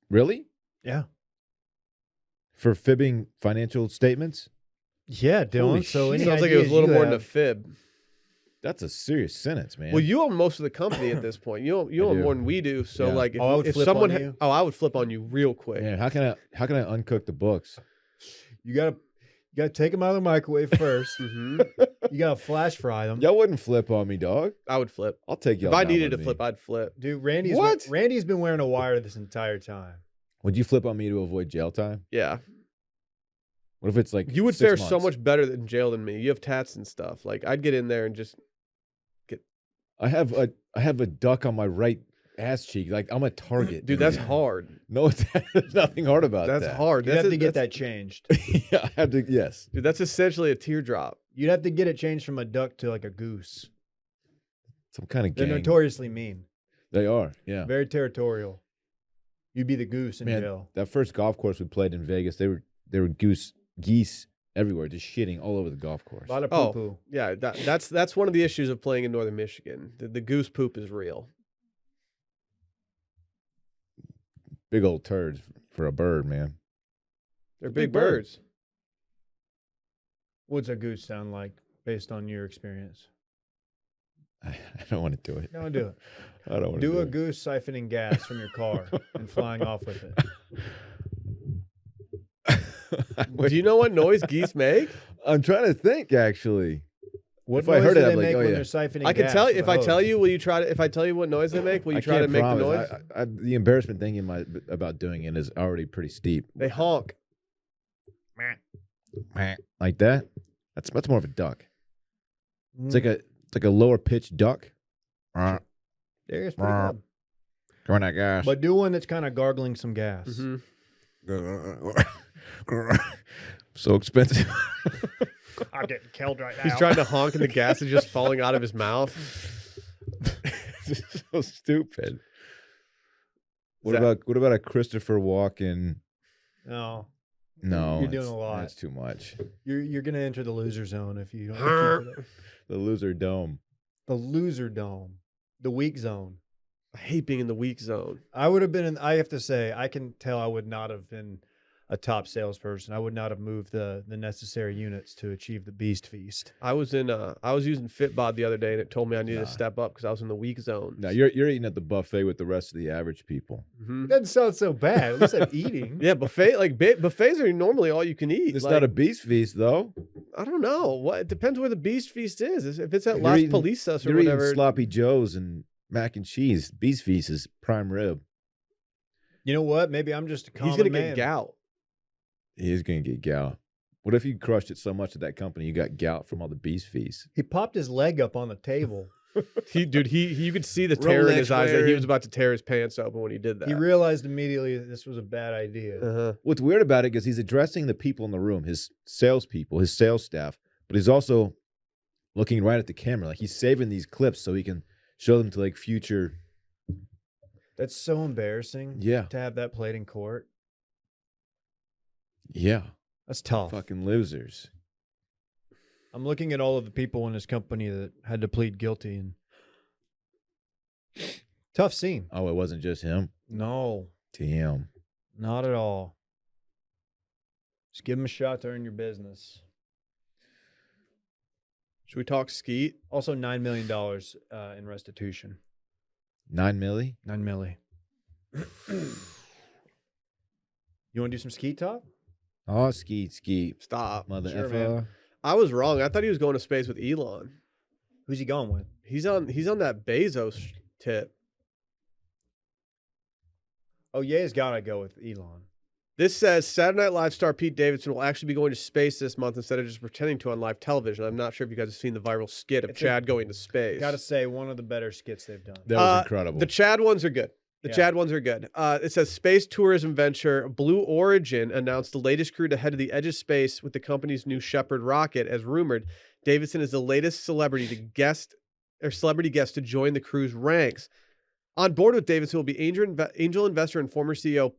Really? Yeah. For fibbing financial statements? Yeah, Holy Dylan. So shit. any Sounds like it was a ideas little you more than a have- fib. That's a serious sentence, man. Well, you own most of the company at this point. You own I do. more than we do. So Yeah. like, if, Oh, I would if flip someone, on you. I would flip on you real quick. Man, how can I uncook the books? You gotta take them out of the microwave first. Hmm. You gotta flash fry them. Y'all wouldn't flip on me, dog. I would flip. I'll take y'all. If I down needed to with flip, me. I'd flip. Dude, What? Randy's been wearing a wire this entire time. Would you flip on me to avoid jail time? Yeah, What if it's like you would 6 fare so months? much better in jail than me. You have tats and stuff. Like, I'd get in there and just I have a duck on my right ass cheek. Like I'm a target, dude. That's hard. No, there's nothing hard about That's that. hard. You'd have to get that's- that changed. Yeah, I have to. Yes, dude. That's essentially a teardrop. You'd have to get it changed from a duck to like a goose. some kind of They're gang. notoriously mean. They are. Yeah, Very territorial. You'd be the goose in man. jail. That first golf course we played in Vegas, they were geese everywhere, just shitting all over the golf course. A lot of Oh. poo-poo. Yeah, that's one of the issues of playing in northern Michigan. The goose poop is real. Big old turds for a bird, man. They're Big big bird. birds. What's a goose sound like based on your experience? I don't want to do it. No, do it. I don't want to Do a it. goose siphoning gas from your car and flying off with it. Do you know what noise geese make? I'm trying to think actually. What If I noise heard do it, they I'd be like, make oh, when yeah. they're siphoning I can gas tell you with if a I tell hose? you. Will you try to? If I tell you what noise they make, will you I try to can't make the promise. noise? The embarrassment thinking about doing it is already pretty steep. They honk. Like that. That's more of a duck. It's Mm, like a lower pitched duck. Come There's pretty good. on, that gas. But do one that's kind of gargling some gas. Mhm. So expensive. I'm getting killed right now. He's trying to honk and the gas is just falling out of his mouth. So stupid. What That- about a Christopher Walken? No, No, You're doing a lot. That's too much. you're gonna enter the loser zone if you don't keep it up. The loser dome. The loser dome, the weak zone. I hate being in the weak zone. I would have been. I have to say, I can tell I would not have been a top salesperson. I would not have moved the necessary units to achieve the beast feast. I was using Fitbod the other day and it told me I needed Nah. to step up because I was in the weak zone. Now you're eating at the buffet with the rest of the average people. Mhm. That doesn't sound so bad. At least I'm eating. Yeah, buffets are normally all you can eat. It's Like, not a beast feast though. I don't know. What it depends where the beast feast is. If it's at You're Las eating- Polisas or You're whatever. eating sloppy joes and mac and cheese. Beast feast is prime rib. You know what? Maybe I'm just a common He's gonna man. get gout. He is gonna get gout. What if you crushed it so much at that company you got gout from all the beast feasts? He popped his leg up on the table. You could see the terror in his Rolex eyes that he wearing. was about to tear his pants open when he did that. He realized immediately that this was a bad idea. Uh-huh. What's weird about it is he's addressing the people in the room, his salespeople, his sales staff, but he's also looking right at the camera. Like he's saving these clips so he can show them to like future. That's so embarrassing Yeah, to have that played in court. yeah, That's tough. fucking losers. I'm looking at all of the people in his company that had to plead guilty, and tough scene. Oh, it wasn't just him. No, Damn. not at all. Just give him a shot to earn your business. Should we talk Skete? Also, $9 million in restitution. 9 milli? 9 milli. You want to do some Skete talk? Oh, Skete. Stop. Mother Sure, effer. man. I was wrong. I thought he was going to space with Elon. Who's he going with? He's on that Bezos tip. Oh, Ye's got to go with Elon. This says Saturday Night Live star Pete Davidson will actually be going to space this month instead of just pretending to on live television. I'm not sure if you guys have seen the viral skit of Chad going to space. Got to say, one of the better skits they've done. That was incredible. The Chad ones are good. Chad ones are good. It says space tourism venture Blue Origin announced the latest crew to head to the edge of space with the company's new Shepard rocket. As rumored, Davidson is the latest celebrity guest to join the crew's ranks. On board with Davidson will be angel investor and former CEO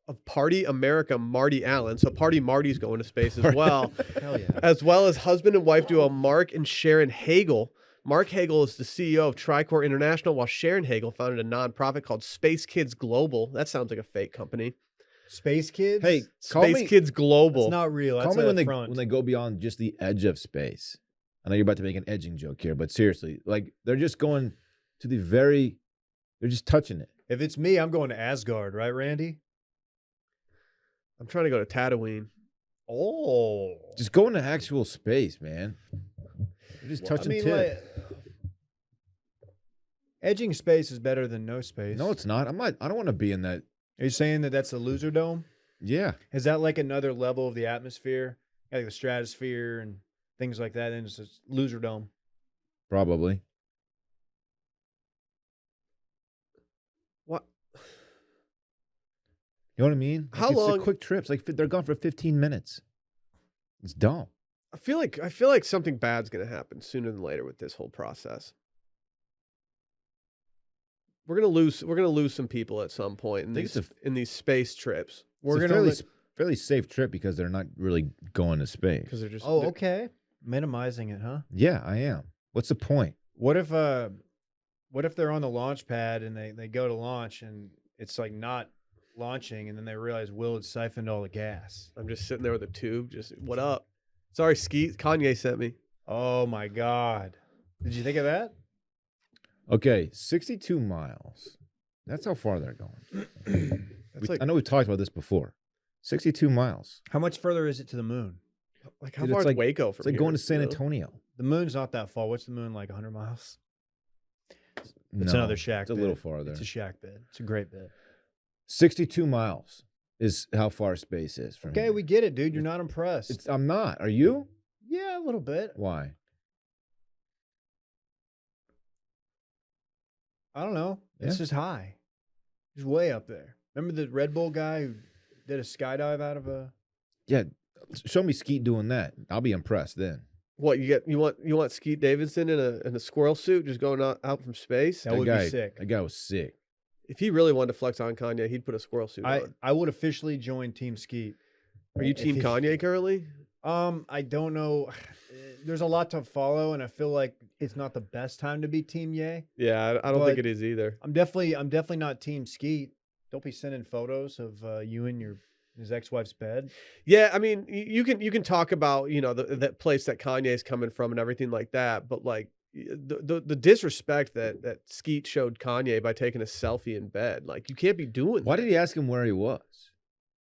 of Party America, Marty Allen. So Party Marty's going to space as well. Hell yeah. As well as husband and wife duo Mark and Sharon Hagel. Mark Hagel is the CEO of Tricor International, while Sharon Hagel founded a nonprofit called Space Kids Global. That sounds like a fake company. Space Kids? Hey, Space Kids Global. It's not real. Call That's me a when front. they go beyond just the edge of space. I know you're about to make an edging joke here, but seriously, like they're just going to they're just touching it. If it's me, I'm going to Asgard, right, Randy? I'm trying to go to Tatooine. Oh. Just go into actual space, man. You're just touching tip. Edging space is better than no space. No, it's not. I don't want to be in that. Are you saying that that's a loser dome? Yeah. Is that like another level of the atmosphere? Like the stratosphere and things like that? And it's a loser dome. Probably. What? You know what I mean? How it's long? a quick trips. Like they're gone for 15 minutes. It's dumb. I feel like something bad's gonna happen sooner than later with this whole process. We're gonna lose some people at some point in these space trips. We're gonna fairly safe trip because they're not really going to space. Because they're just okay. Minimizing it, huh? Yeah, I am. What's the point? What if they're on the launch pad and they go to launch and it's like not launching and then they realize Will had siphoned all the gas? I'm just sitting there with a tube. Just what up? Sorry, Skete. Kanye sent me. Oh my God! Did you think of that? Okay, 62 miles. That's how far they're going. I know we've talked about this before. 62 miles. How much further is it to the moon? Like how far is Waco from It's like here, going to San you know? Antonio. The moon's not that far. What's the moon, like 100 miles? It's No, another shack It's a bit. little farther. It's a shack bit. It's a great bit. 62 miles is how far space is from Okay, here. we get it, dude. You're not impressed. I'm not. Are you? Yeah, a little bit. Why? I don't know. It's Yeah. just high. It's way up there. Remember the Red Bull guy who did a skydive out of a... Yeah, show me Skete doing that. I'll be impressed then. What you want Skete Davidson in a squirrel suit just going out from space? That would be sick. That guy was sick. If he really wanted to flex on Kanye, he'd put a squirrel suit on. I would officially join Team Skete. Are you Team Kanye currently? I don't know. There's a lot to follow, and I feel like it's not the best time to be Team Ye. Yeah, I don't think it is either. I'm definitely not Team Skete. Don't be sending photos of you in his ex-wife's bed. Yeah, I mean, you can talk about that place that Kanye's coming from and everything like that, but like the disrespect that Skete showed Kanye by taking a selfie in bed, like you can't be doing. Why did he ask him where he was?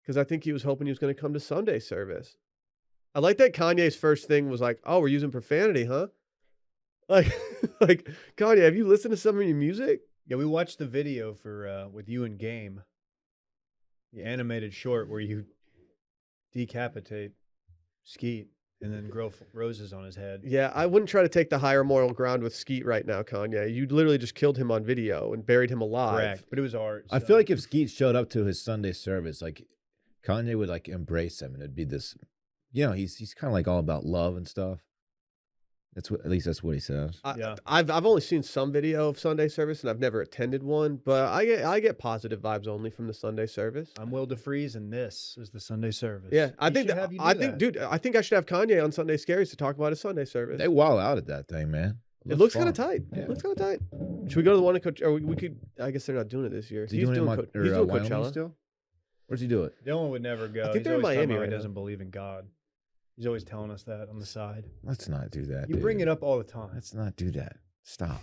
Because I think he was hoping he was going to come to Sunday service. I like that Kanye's first thing was like, "Oh, we're using profanity, huh?" Like Kanye, have you listened to some of your music? Yeah, we watched the video for with you and Game, the animated short where you decapitate Skete and then grow roses on his head. Yeah, I wouldn't try to take the higher moral ground with Skete right now, Kanye. You literally just killed him on video and buried him alive. Correct, but it was art. I feel like if Skete showed up to his Sunday service, like Kanye would like embrace him, and it'd be this. He's kind of like all about love and stuff. At least that's what he says. I've only seen some video of Sunday service, and I've never attended one. But I get positive vibes only from the Sunday service. I'm Will DeFreeze, and this is the Sunday service. Yeah, I think dude, I think I should have Kanye on Sunday Scaries to talk about his Sunday service. They wild out at that thing, man. It looks kind of fun. tight. Yeah. It looks kind of tight. Should we go to the one in Coachella? Or we could. I guess they're not doing it this year. Is he doing it he's doing Wyoming Coachella still? Where's he do it? Dylan would never go. I think He's they're in always talking Miami about right he now. doesn't believe in God. He's always telling us that on the side. Let's not do that. You bring it up all the time. Let's not do that. Stop.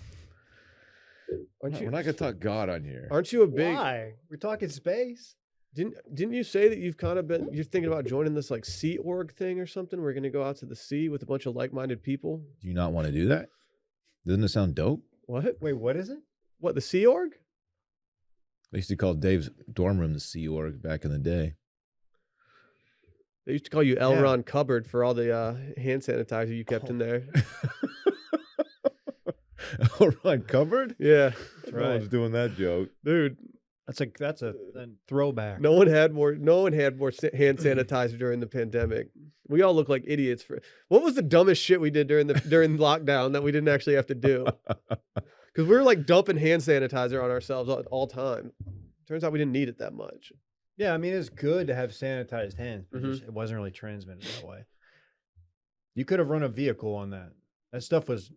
Aren't you? We're not gonna talk God on here. Aren't you a big? Why? We're talking space. Didn't you say that you've kind of been? You're thinking about joining this like Sea Org thing or something? We're gonna go out to the sea with a bunch of like-minded people. Do you not want to do that? Doesn't it sound dope? What? Wait, what is it? What, the Sea Org? They used to call Dave's dorm room the Sea Org back in the day. They used to call you L. Ron Cupboard for all the hand sanitizer you kept in there. Ron Cupboard? Yeah, No one's doing that joke. dude. That's a throwback. No one had more hand sanitizer during the pandemic. We all look like idiots for what was the dumbest shit we did during lockdown that we didn't actually have to do? Because we were like dumping hand sanitizer on ourselves all time. Turns out we didn't need it that much. Yeah, I mean it's good to have sanitized hands, but Mhm. just, it wasn't really transmitted that way. You could have run a vehicle on that. That stuff was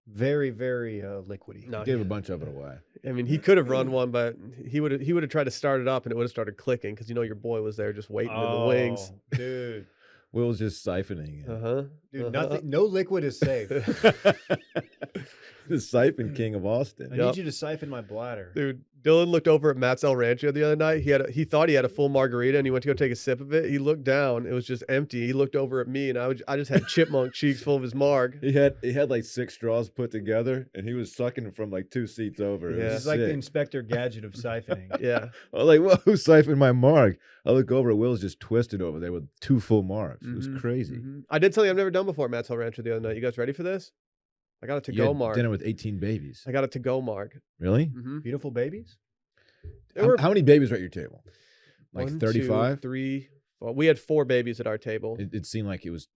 very, very liquidy. No, Gave a bunch of it away. I mean he could have run one, but he would have tried to start it up and it would have started clicking because your boy was there just waiting in the wings. Dude. Will's just siphoning it. Uh-huh. Dude, nothing. No liquid is safe. The siphon king of Austin. I Yup. need you to siphon my bladder. Dude, Dylan looked over at Matt's El Rancho the other night. He thought he had a full margarita and he went to go take a sip of it. He looked down, it was just empty. He looked over at me and I just had chipmunk cheeks full of his marg. He had like 6 straws put together, and he was sucking it from like 2 seats over. It Yeah. was It's like the sick. Inspector Gadget of siphoning. Yeah. I was like, "Whoa, who siphoned my marg?" I look over, Will's just twisted over there with 2 full margs. It was Mhm, crazy. mhm. I did something I've never done before at Matt's El Rancho the other night. You guys ready for this? I got a You to-go had marg. dinner with 18 babies. I got a to-go marg. Really? Mm-hmm. Beautiful babies? How many babies were at your table? Like 1, 2, 35? 3, 4. We had 4 babies at our table. It seemed like it was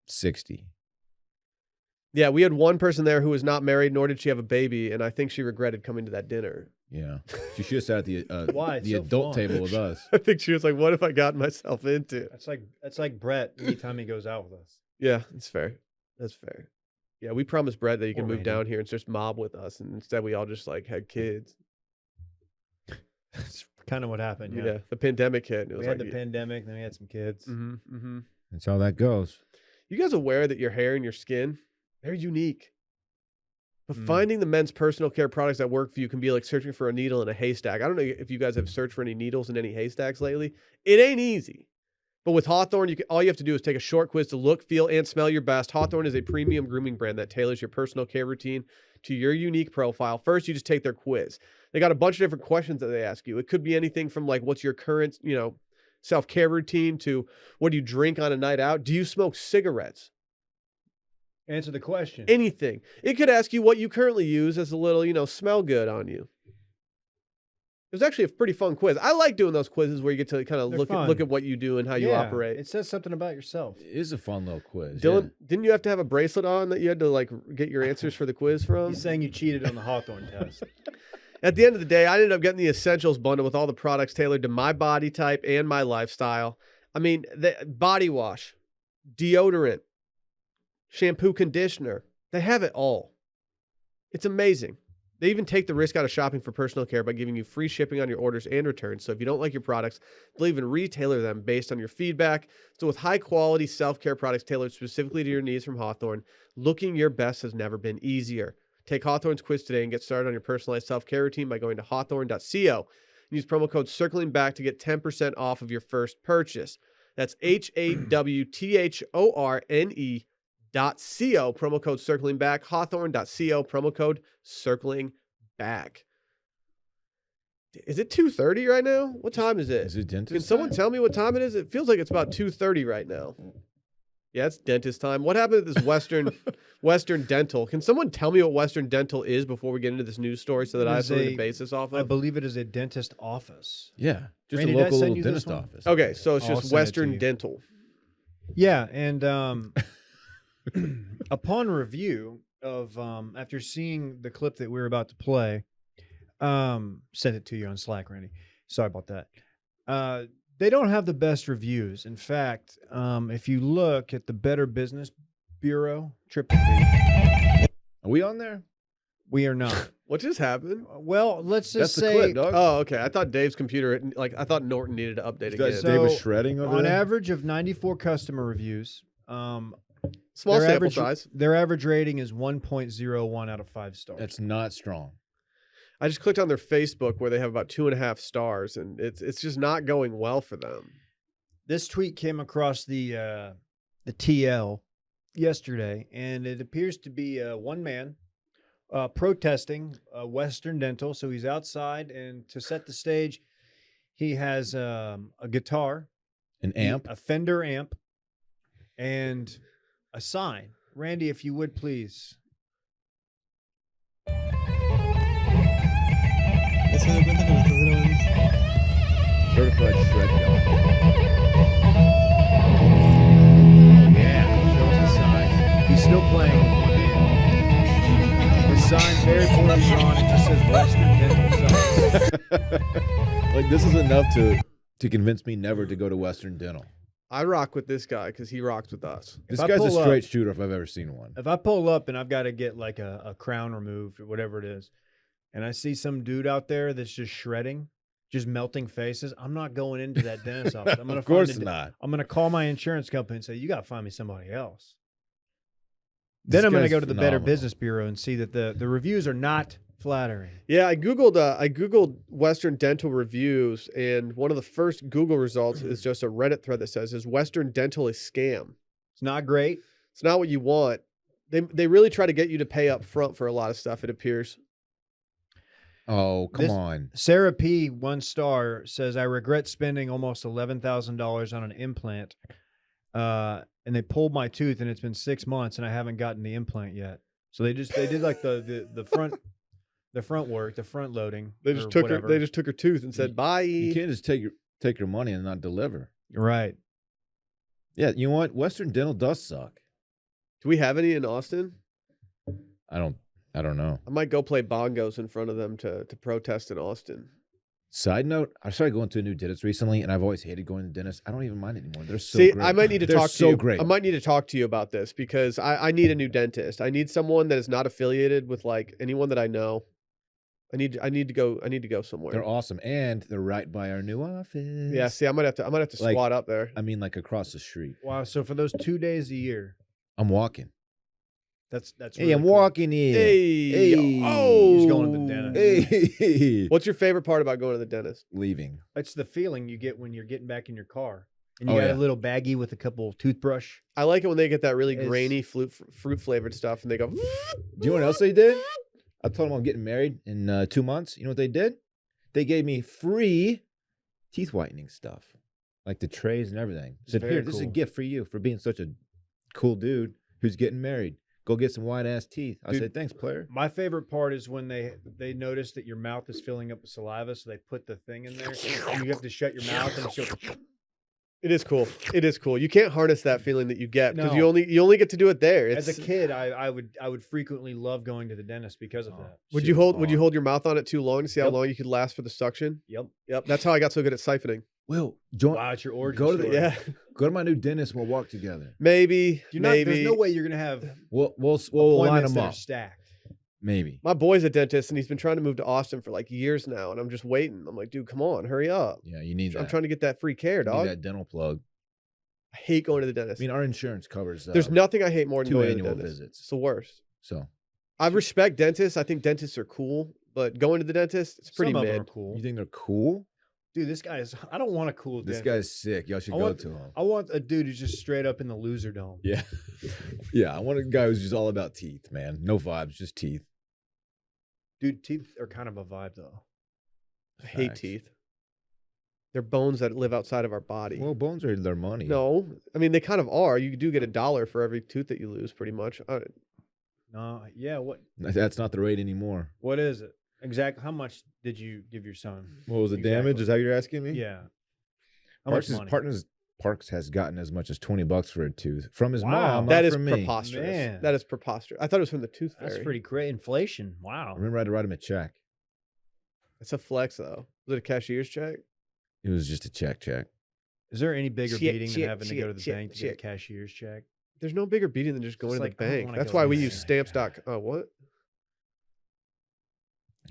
60. Yeah, we had one person there who was not married, nor did she have a baby, and I think she regretted coming to that dinner. Yeah. She should have sat at the Why? It's the so adult fun. table with us. I think she was like, "What have I gotten myself into?" That's like Brett anytime he goes out with us. Yeah, that's fair. That's fair. Yeah, we promised Brett that he can Or move Randy. down here and just mob with us, and instead we all just like had kids. That's kind of what happened. Yeah, Yeah. the pandemic hit. And it was We had like, the pandemic, then we had some kids. Mm-hmm, mm-hmm. That's how that goes. You guys aware that your hair and your skin, they're unique. But Mm. finding the men's personal care products that work for you can be like searching for a needle in a haystack. I don't know if you guys have searched for any needles in any haystacks lately. It ain't easy. But with Hawthorne, all you have to do is take a short quiz to look, feel, and smell your best. Hawthorne is a premium grooming brand that tailors your personal care routine to your unique profile. First, you just take their quiz. They got a bunch of different questions that they ask you. It could be anything from like, what's your current, self-care routine to what do you drink on a night out? Do you smoke cigarettes? Answer the question. Anything. It could ask you what you currently use as a little, smell good on you. It was actually a pretty fun quiz. I like doing those quizzes where you get to kind of They're look fun. at what you do and how you Yeah, operate. It says something about yourself. It is a fun little quiz. Dylan, didn't you have to have a bracelet on that you had to like get your answers for the quiz from? He's saying you cheated on the Hawthorne test. At the end of the day, I ended up getting the essentials bundle with all the products tailored to my body type and my lifestyle. I mean, the body wash, deodorant, shampoo, conditioner, they have it all. It's amazing. They even take the risk out of shopping for personal care by giving you free shipping on your orders and returns. So if you don't like your products, they'll even retailer them based on your feedback. So with high quality self-care products tailored specifically to your needs from Hawthorne, looking your best has never been easier. Take Hawthorne's quiz today and get started on your personalized self-care routine by going to hawthorne.co and use promo code CIRCLINGBACK to get 10% off of your first purchase. That's HAWTHORNE.co, promo code circling back, hawthorne.co, promo code circling back. Is it 2:30 right now? What time is it? Is it dentist? Can someone time? tell me what time it is? It feels like it's about 2:30 right now. Yeah, it's dentist time. What happened to this Western Dental? Can someone tell me what Western Dental is before we get into this news story so that I have something to base this off I of? believe it is a dentist office. Yeah, just Randy, a did I local send little you this dentist one? office. Okay, so it's I'll just send it to Western you. Dental. Yeah, and upon review of after seeing the clip that we were about to play, sent it to you on Slack, Randy. Sorry about that. They don't have the best reviews. In fact, if you look at the Better Business Bureau, Are we on there? we are not. What just happened? Well, let's That's just the say clip, dog. Oh, okay. I thought Dave's computer, I thought Norton needed to update Guys, again. So, Dave was shredding over on there. average of 94 customer reviews, Small their sample average, size. Their average rating is 1.01 out of 5 stars. That's not strong. I just clicked on their Facebook where they have about 2.5 stars, and it's just not going well for them. This tweet came across the TL yesterday, and it appears to be one man protesting Western Dental. So he's outside, and to set the stage, he has a guitar, An amp. a Fender amp, and a sign. Randy, if you would please. ¿Se da cuenta que lo estás grabando? Certified shred dog. Yeah, shows the sign. He's still playing with one hand. The sign very poorly drawn. It just says Western Dental Signs. Like, this is enough to convince me never to go to Western Dental. I rock with this guy because he rocks with us. This I guy's a pull up- straight shooter if I've ever seen one. If I pull up and I've got to get like a crown removed or whatever it is, and I see some dude out there that's just shredding, just melting faces, I'm not going into that dentist office. I'm gonna Of course find a- not. I'm gonna call my insurance company and say, you got to find me somebody else. This Then I'm going to guy's go to the Better phenomenal. Business Bureau and see that the reviews are not flattering. Yeah, I googled Western Dental reviews, and one of the first Google results is just a Reddit thread that says, "Is Western Dental a scam?" It's not great. It's not what you want. They really try to get you to pay up front for a lot of stuff, it appears. Oh, come This- on. Sarah P, 1 star, says, I regret spending almost $11,000 on an implant. And they pulled my tooth, and it's been 6 months, and I haven't gotten the implant yet. So they did like the front work, the front loading. They just or took whatever. her. They just took her tooth and said bye. You can't just take your money and not deliver. Right. Yeah, you know what? Western Dental does suck. Do we have any in Austin? I don't know. I might go play bongos in front of them to protest in Austin. Side note, I started going to a new dentist recently, and I've always hated going to dentists. I don't even mind anymore. They're so See, great. I might need to They're talk so to you. great. I might need to talk to you about this because I need a new dentist. I need someone that is not affiliated with like anyone that I know. I need to go somewhere. They're awesome, and they're right by our new office. Yeah, see, I might have to Like- squat up there. I mean, like across the street. Wow. So for those 2 days a year, I'm walking. that's Hey, really I'm cool. walking in. Hey, Hey. oh, He's going to the dentist. Hey. What's your favorite part about going to the dentist? Leaving. It's the feeling you get when you're getting back in your car. And Oh, you got yeah. a little baggie with a couple toothbrush. I like it when they get that really It's- grainy fruit flavored stuff, and they go. Do you know what else they did? I told them I'm getting married in 2 months. You know what they did? They gave me free teeth whitening stuff, like the trays and everything. Said, Very here, this is a cool. gift for you for being such a cool dude who's getting married. Go get some white ass teeth. I Dude. said, thanks, player. My favorite part is when they notice that your mouth is filling up with saliva, so they put the thing in there, and you have to shut your mouth, and it's just, It is cool. It is cool. You can't harness that feeling that you get because No. you only get to do it there. as a It's, kid, I would frequently love going to the dentist because of Oh. that. would Shit you was hold on. your mouth on it too long to see how Yep. long you could last for the suction? Yep. Yep. That's how I got so good at siphoning. Will, join, Wow, it's your origin go to the story. Yeah. go to my new dentist. We'll walk together. Maybe. You're not, maybe. there's no way you're gonna have We'll line appointments them that are up. stacked. Maybe. My boy's a dentist and he's been trying to move to Austin for like years now, and I'm just waiting. I'm like, dude, come on, hurry up. Yeah, you need that. I'm trying to get that free care, You dog. need that dental plug. I hate going to the I dentist. mean, our insurance covers There's nothing I hate more than 2 going to the annual dentist. visits. It's the worst. So, I respect dentists. I think dentists are cool, but going to the dentist, it's pretty Some of them are mid. cool. you think they're cool? Dude, this guy is. I don't want a cool This dentist. guy's sick. Y'all should I go want- to him. I want a dude who's just straight up in the loser dome. Yeah. Yeah. I want a guy who's just all about teeth, man. No vibes, just teeth. Dude, teeth are kind of a vibe though. I hate Facts. teeth. They're bones that live outside of our body. Well, bones are their money. No, I mean they kind of are. You do get $1 for every tooth that you lose, pretty much. No, yeah. That's not the rate anymore. What is it exactly? How much did you give your son? What was the damage? Exactly. Is that what you're asking me? Yeah. How Parks, much money? Parks has gotten as much as $20 for a tooth from his Wow. mom. That not is from me. preposterous. Man. That is preposterous. I thought it was from the tooth fairy. That's pretty great. Inflation. I Wow. remember I had to write him a check. It's a flex though. Was it a cashier's check? It was just a check. Is there any bigger Shit, beating shit, than having to go to the shit, bank to shit. get a cashier's check? There's no bigger beating than just going It's to like, the I don't bank. wanna That's go why to we the use bank. stamps.com. Oh, what?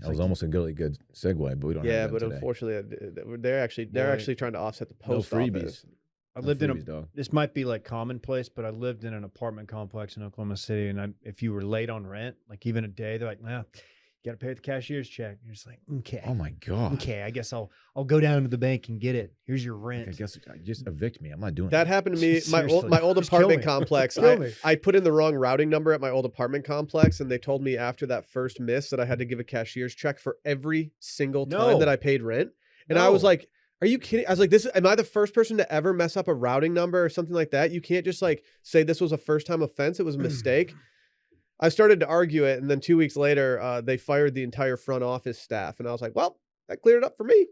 That was almost a really good segue, but we don't Yeah, have them but today. unfortunately, they're actually trying to offset the No post freebies. office. I No lived in a. freebies, dog. This might be like commonplace, but I lived in an apartment complex in Oklahoma City, and if you were late on rent, like even a day, they're like, "Nah, you got to pay with the cashier's check." And you're just like, "Okay, Oh my god. okay, I guess I'll go down to the bank and get it. Here's your rent." I guess just evict me. I'm not doing That happened to me. My Seriously. old Just kill apartment me. complex. Kill me. I put in the wrong routing number at my old apartment complex, and they told me after that first miss that I had to give a cashier's check for every single time No. that I paid rent. And I was No. like, "Are you kidding?" I was like, am I the first person to ever mess up a routing number or something like that? You can't just like say this was a first time offense. It was a mistake." I started to argue it, and then 2 weeks later, they fired the entire front office staff, and I was like, "Well, that cleared it up for me."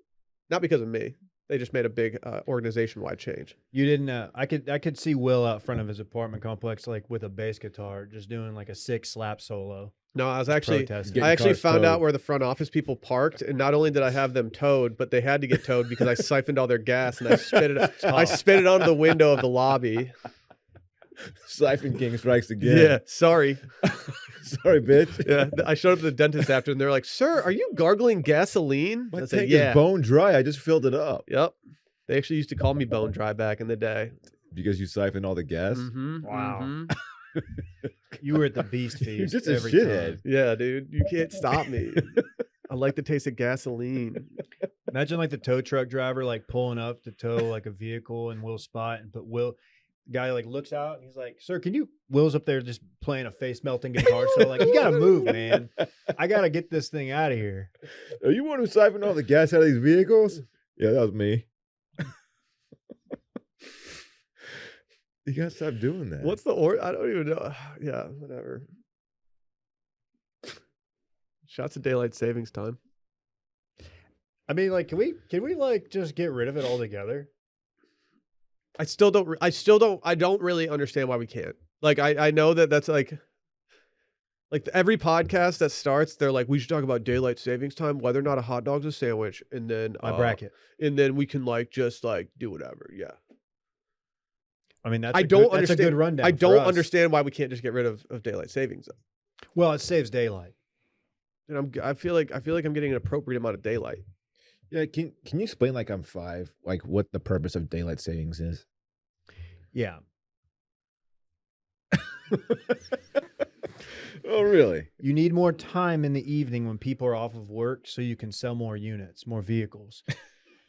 Not because of me. They just made a big organization-wide change. You didn't. I could see Will out front of his apartment complex, like with a bass guitar, just doing like a 6-slap solo. No, I was actually protesting. Getting I actually cars found out towed. where the front office people parked, and not only did I have them towed, but they had to get towed because I siphoned all their gas and I spit it onto the window of the lobby. Siphon King strikes again. Yeah, sorry. Sorry, bitch. Yeah, I showed up to the dentist after, and they're like, "Sir, are you gargling gasoline?" My I said, tank "Yeah." is bone dry. I just filled it up Yep. They actually used to call me Bone Dry back in the day. because you siphoned all the gas. Mhm, Wow. mhm. You were at the Beast Feast. You're just a every shithead. time. Yeah, dude, you can't stop me. I like the taste of gasoline. Imagine like the tow truck driver like pulling up to tow like a vehicle in Will's spot, and guy like looks out and he's like, "Sir, can you?" Will's up there just playing a face melting guitar, so like, "You gotta move, man. I gotta get this thing out of here." Are you one who siphoned all the gas out of these vehicles? Yeah, that was me. You gotta stop doing that. What's the I don't even know. Yeah, whatever. Shots of daylight savings time. I mean, like, can we like just get rid of it altogether? I don't really understand why we can't. Like, I know that's like every podcast that starts, they're like, we should talk about daylight savings time, whether or not a hot dog's a sandwich, and then My bracket. and then we can like just like do whatever. Yeah. I mean, that's I a don't good, understand. That's a good rundown. I for don't us. understand why we can't just get rid of daylight savings though. Well, it saves daylight. And I feel like I'm getting an appropriate amount of daylight. Yeah, can you explain like I'm 5, like what the purpose of daylight savings is? Yeah. Oh, really? You need more time in the evening when people are off of work so you can sell more units, more vehicles.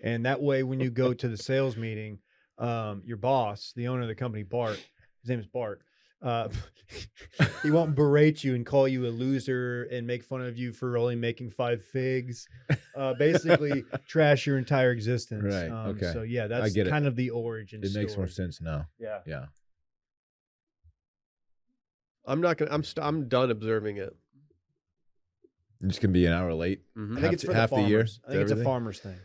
And that way, when you go to the sales meeting, your boss, the owner of the company, Bart, his name is Bart, he won't berate you and call you a loser and make fun of you for only making 5 figs. Basically, trash your entire existence. Right, okay. So, yeah, that's get it. kind of the origin It makes more story. sense now. Yeah. Yeah. I'm done observing it. You're just gonna be an hour late. Mhm. I think it's for half the the year farmers. I think it's a everything? farmer's thing.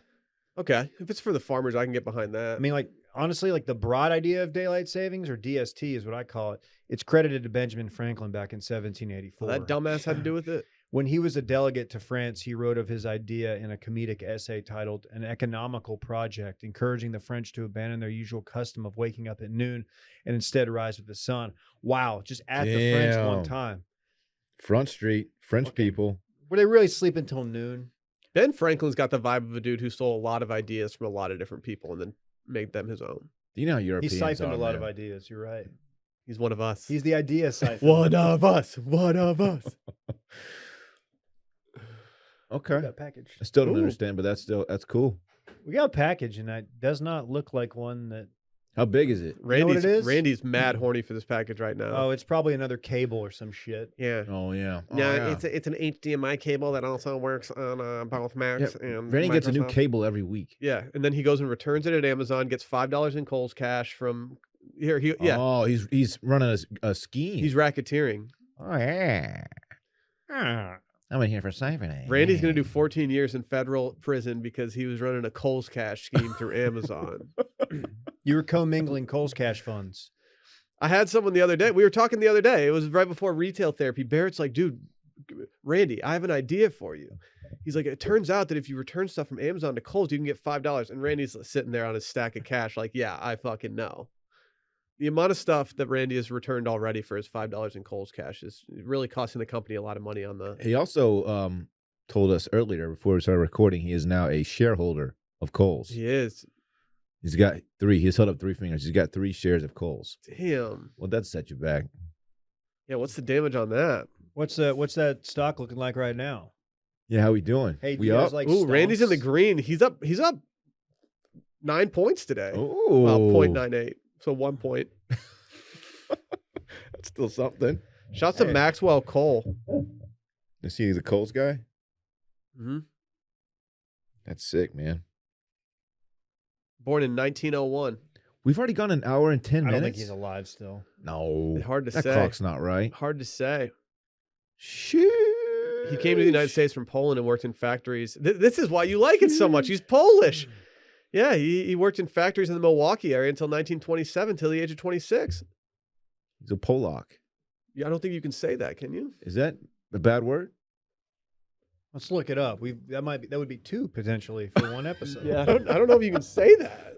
Okay, if it's for the farmers, I can get behind that. I mean, like, honestly, like the broad idea of daylight savings, or DST is what I call it. It's credited to Benjamin Franklin back in 1784. Well, that dumbass had to do with it. When he was a delegate to France, he wrote of his idea in a comedic essay titled An Economical Project, encouraging the French to abandon their usual custom of waking up at noon and instead rise with the sun. Wow, just at the French one Damn. time. Front Street, French people. Were they really sleep until noon? Ben Franklin's got the vibe of a dude who stole a lot of ideas from a lot of different people and then made them his own. You know how He Europeans siphoned are, a lot of man. ideas. You're right. He's one of us. He's the idea siphon. one of us. One of us. Okay. That package. I still don't Ooh. understand, but that's cool. We got a package, and that does not look like one that. How big is it? know what it is? Randy's mad horny for this package right now. Oh, it's probably another cable or some shit. yeah. Oh yeah. Oh, No, yeah. it's an HDMI cable that also works on both Macs and Randy gets a new Microsoft. cable every week. Yeah, and then he goes and returns it at Amazon, gets $5 in Kohl's cash from here. Oh, he's running a scheme. He's racketeering. Oh yeah. I'm in here for siphoning. Randy's going to do 14 years in federal prison because he was running a Kohl's cash scheme through Amazon. You were commingling Kohl's cash funds. I had someone the other day. We were talking the other day. It was right before retail therapy. Barrett's like, dude, Randy, I have an idea for you. He's like, it turns out that if you return stuff from Amazon to Kohl's, you can get $5. And Randy's sitting there on his stack of cash like, yeah, I fucking know. The amount of stuff that Randy has returned already for his $5 in Kohl's cash is really costing the company a lot of money on the... He also told us earlier before we started recording he is now a shareholder of Kohl's. He is. He's got 3. He's held up 3 fingers. He's got 3 shares of Kohl's. Damn. Well, that set you back. Yeah, what's the damage on that? What's that stock looking like right now? Yeah, how we doing? Hey, do we you guys up? like Ooh, Randy's in the stonks? green. He's up 9 points today. Ooh. Well, 0.98. So 1 point. That's still something. Shouts to Hey. Maxwell Cole. You see the Kohl's guy? hmm That's sick, man. Born in 1901. We've already gone an hour and 10 I minutes. don't think he's alive still. No. Hard to that say. clock's not right. Hard to say. Shit. He came to the United States from Poland and worked in factories. This is why you like it so much. He's Polish. Yeah, he worked in factories in the Milwaukee area until 1927, till the age of 26. He's a Polak. Yeah, I don't think you can say that, can you? Is that a bad word? Let's look it up. That would be 2 potentially for one episode. Yeah, I don't know if you can say that.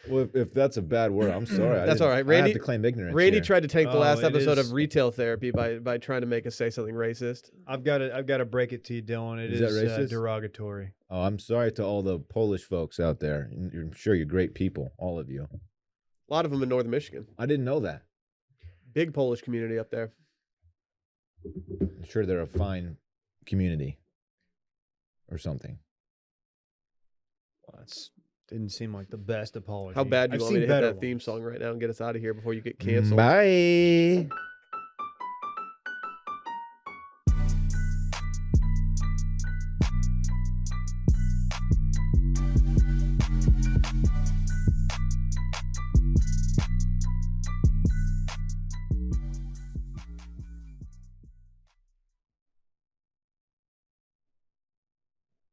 Well, if that's a bad word, I'm sorry. That's all right. I Randy- have to claim ignorance. Randy here. tried to tank the Oh, last it episode is- of Retail Therapy by trying to make us say something racist. I've got to break it to you, Dylan. It Is is, that racist? derogatory. Oh, I'm sorry to all the Polish folks out there. I'm sure you're great people, all of you. A lot of them in northern Michigan. I didn't know that. Big Polish community up there. I'm sure they're a fine community or something. Well, that's didn't seem like the best apology. How bad do you I've want me seen to hit better that theme ones. song right now and get us out of here before you get canceled? Bye.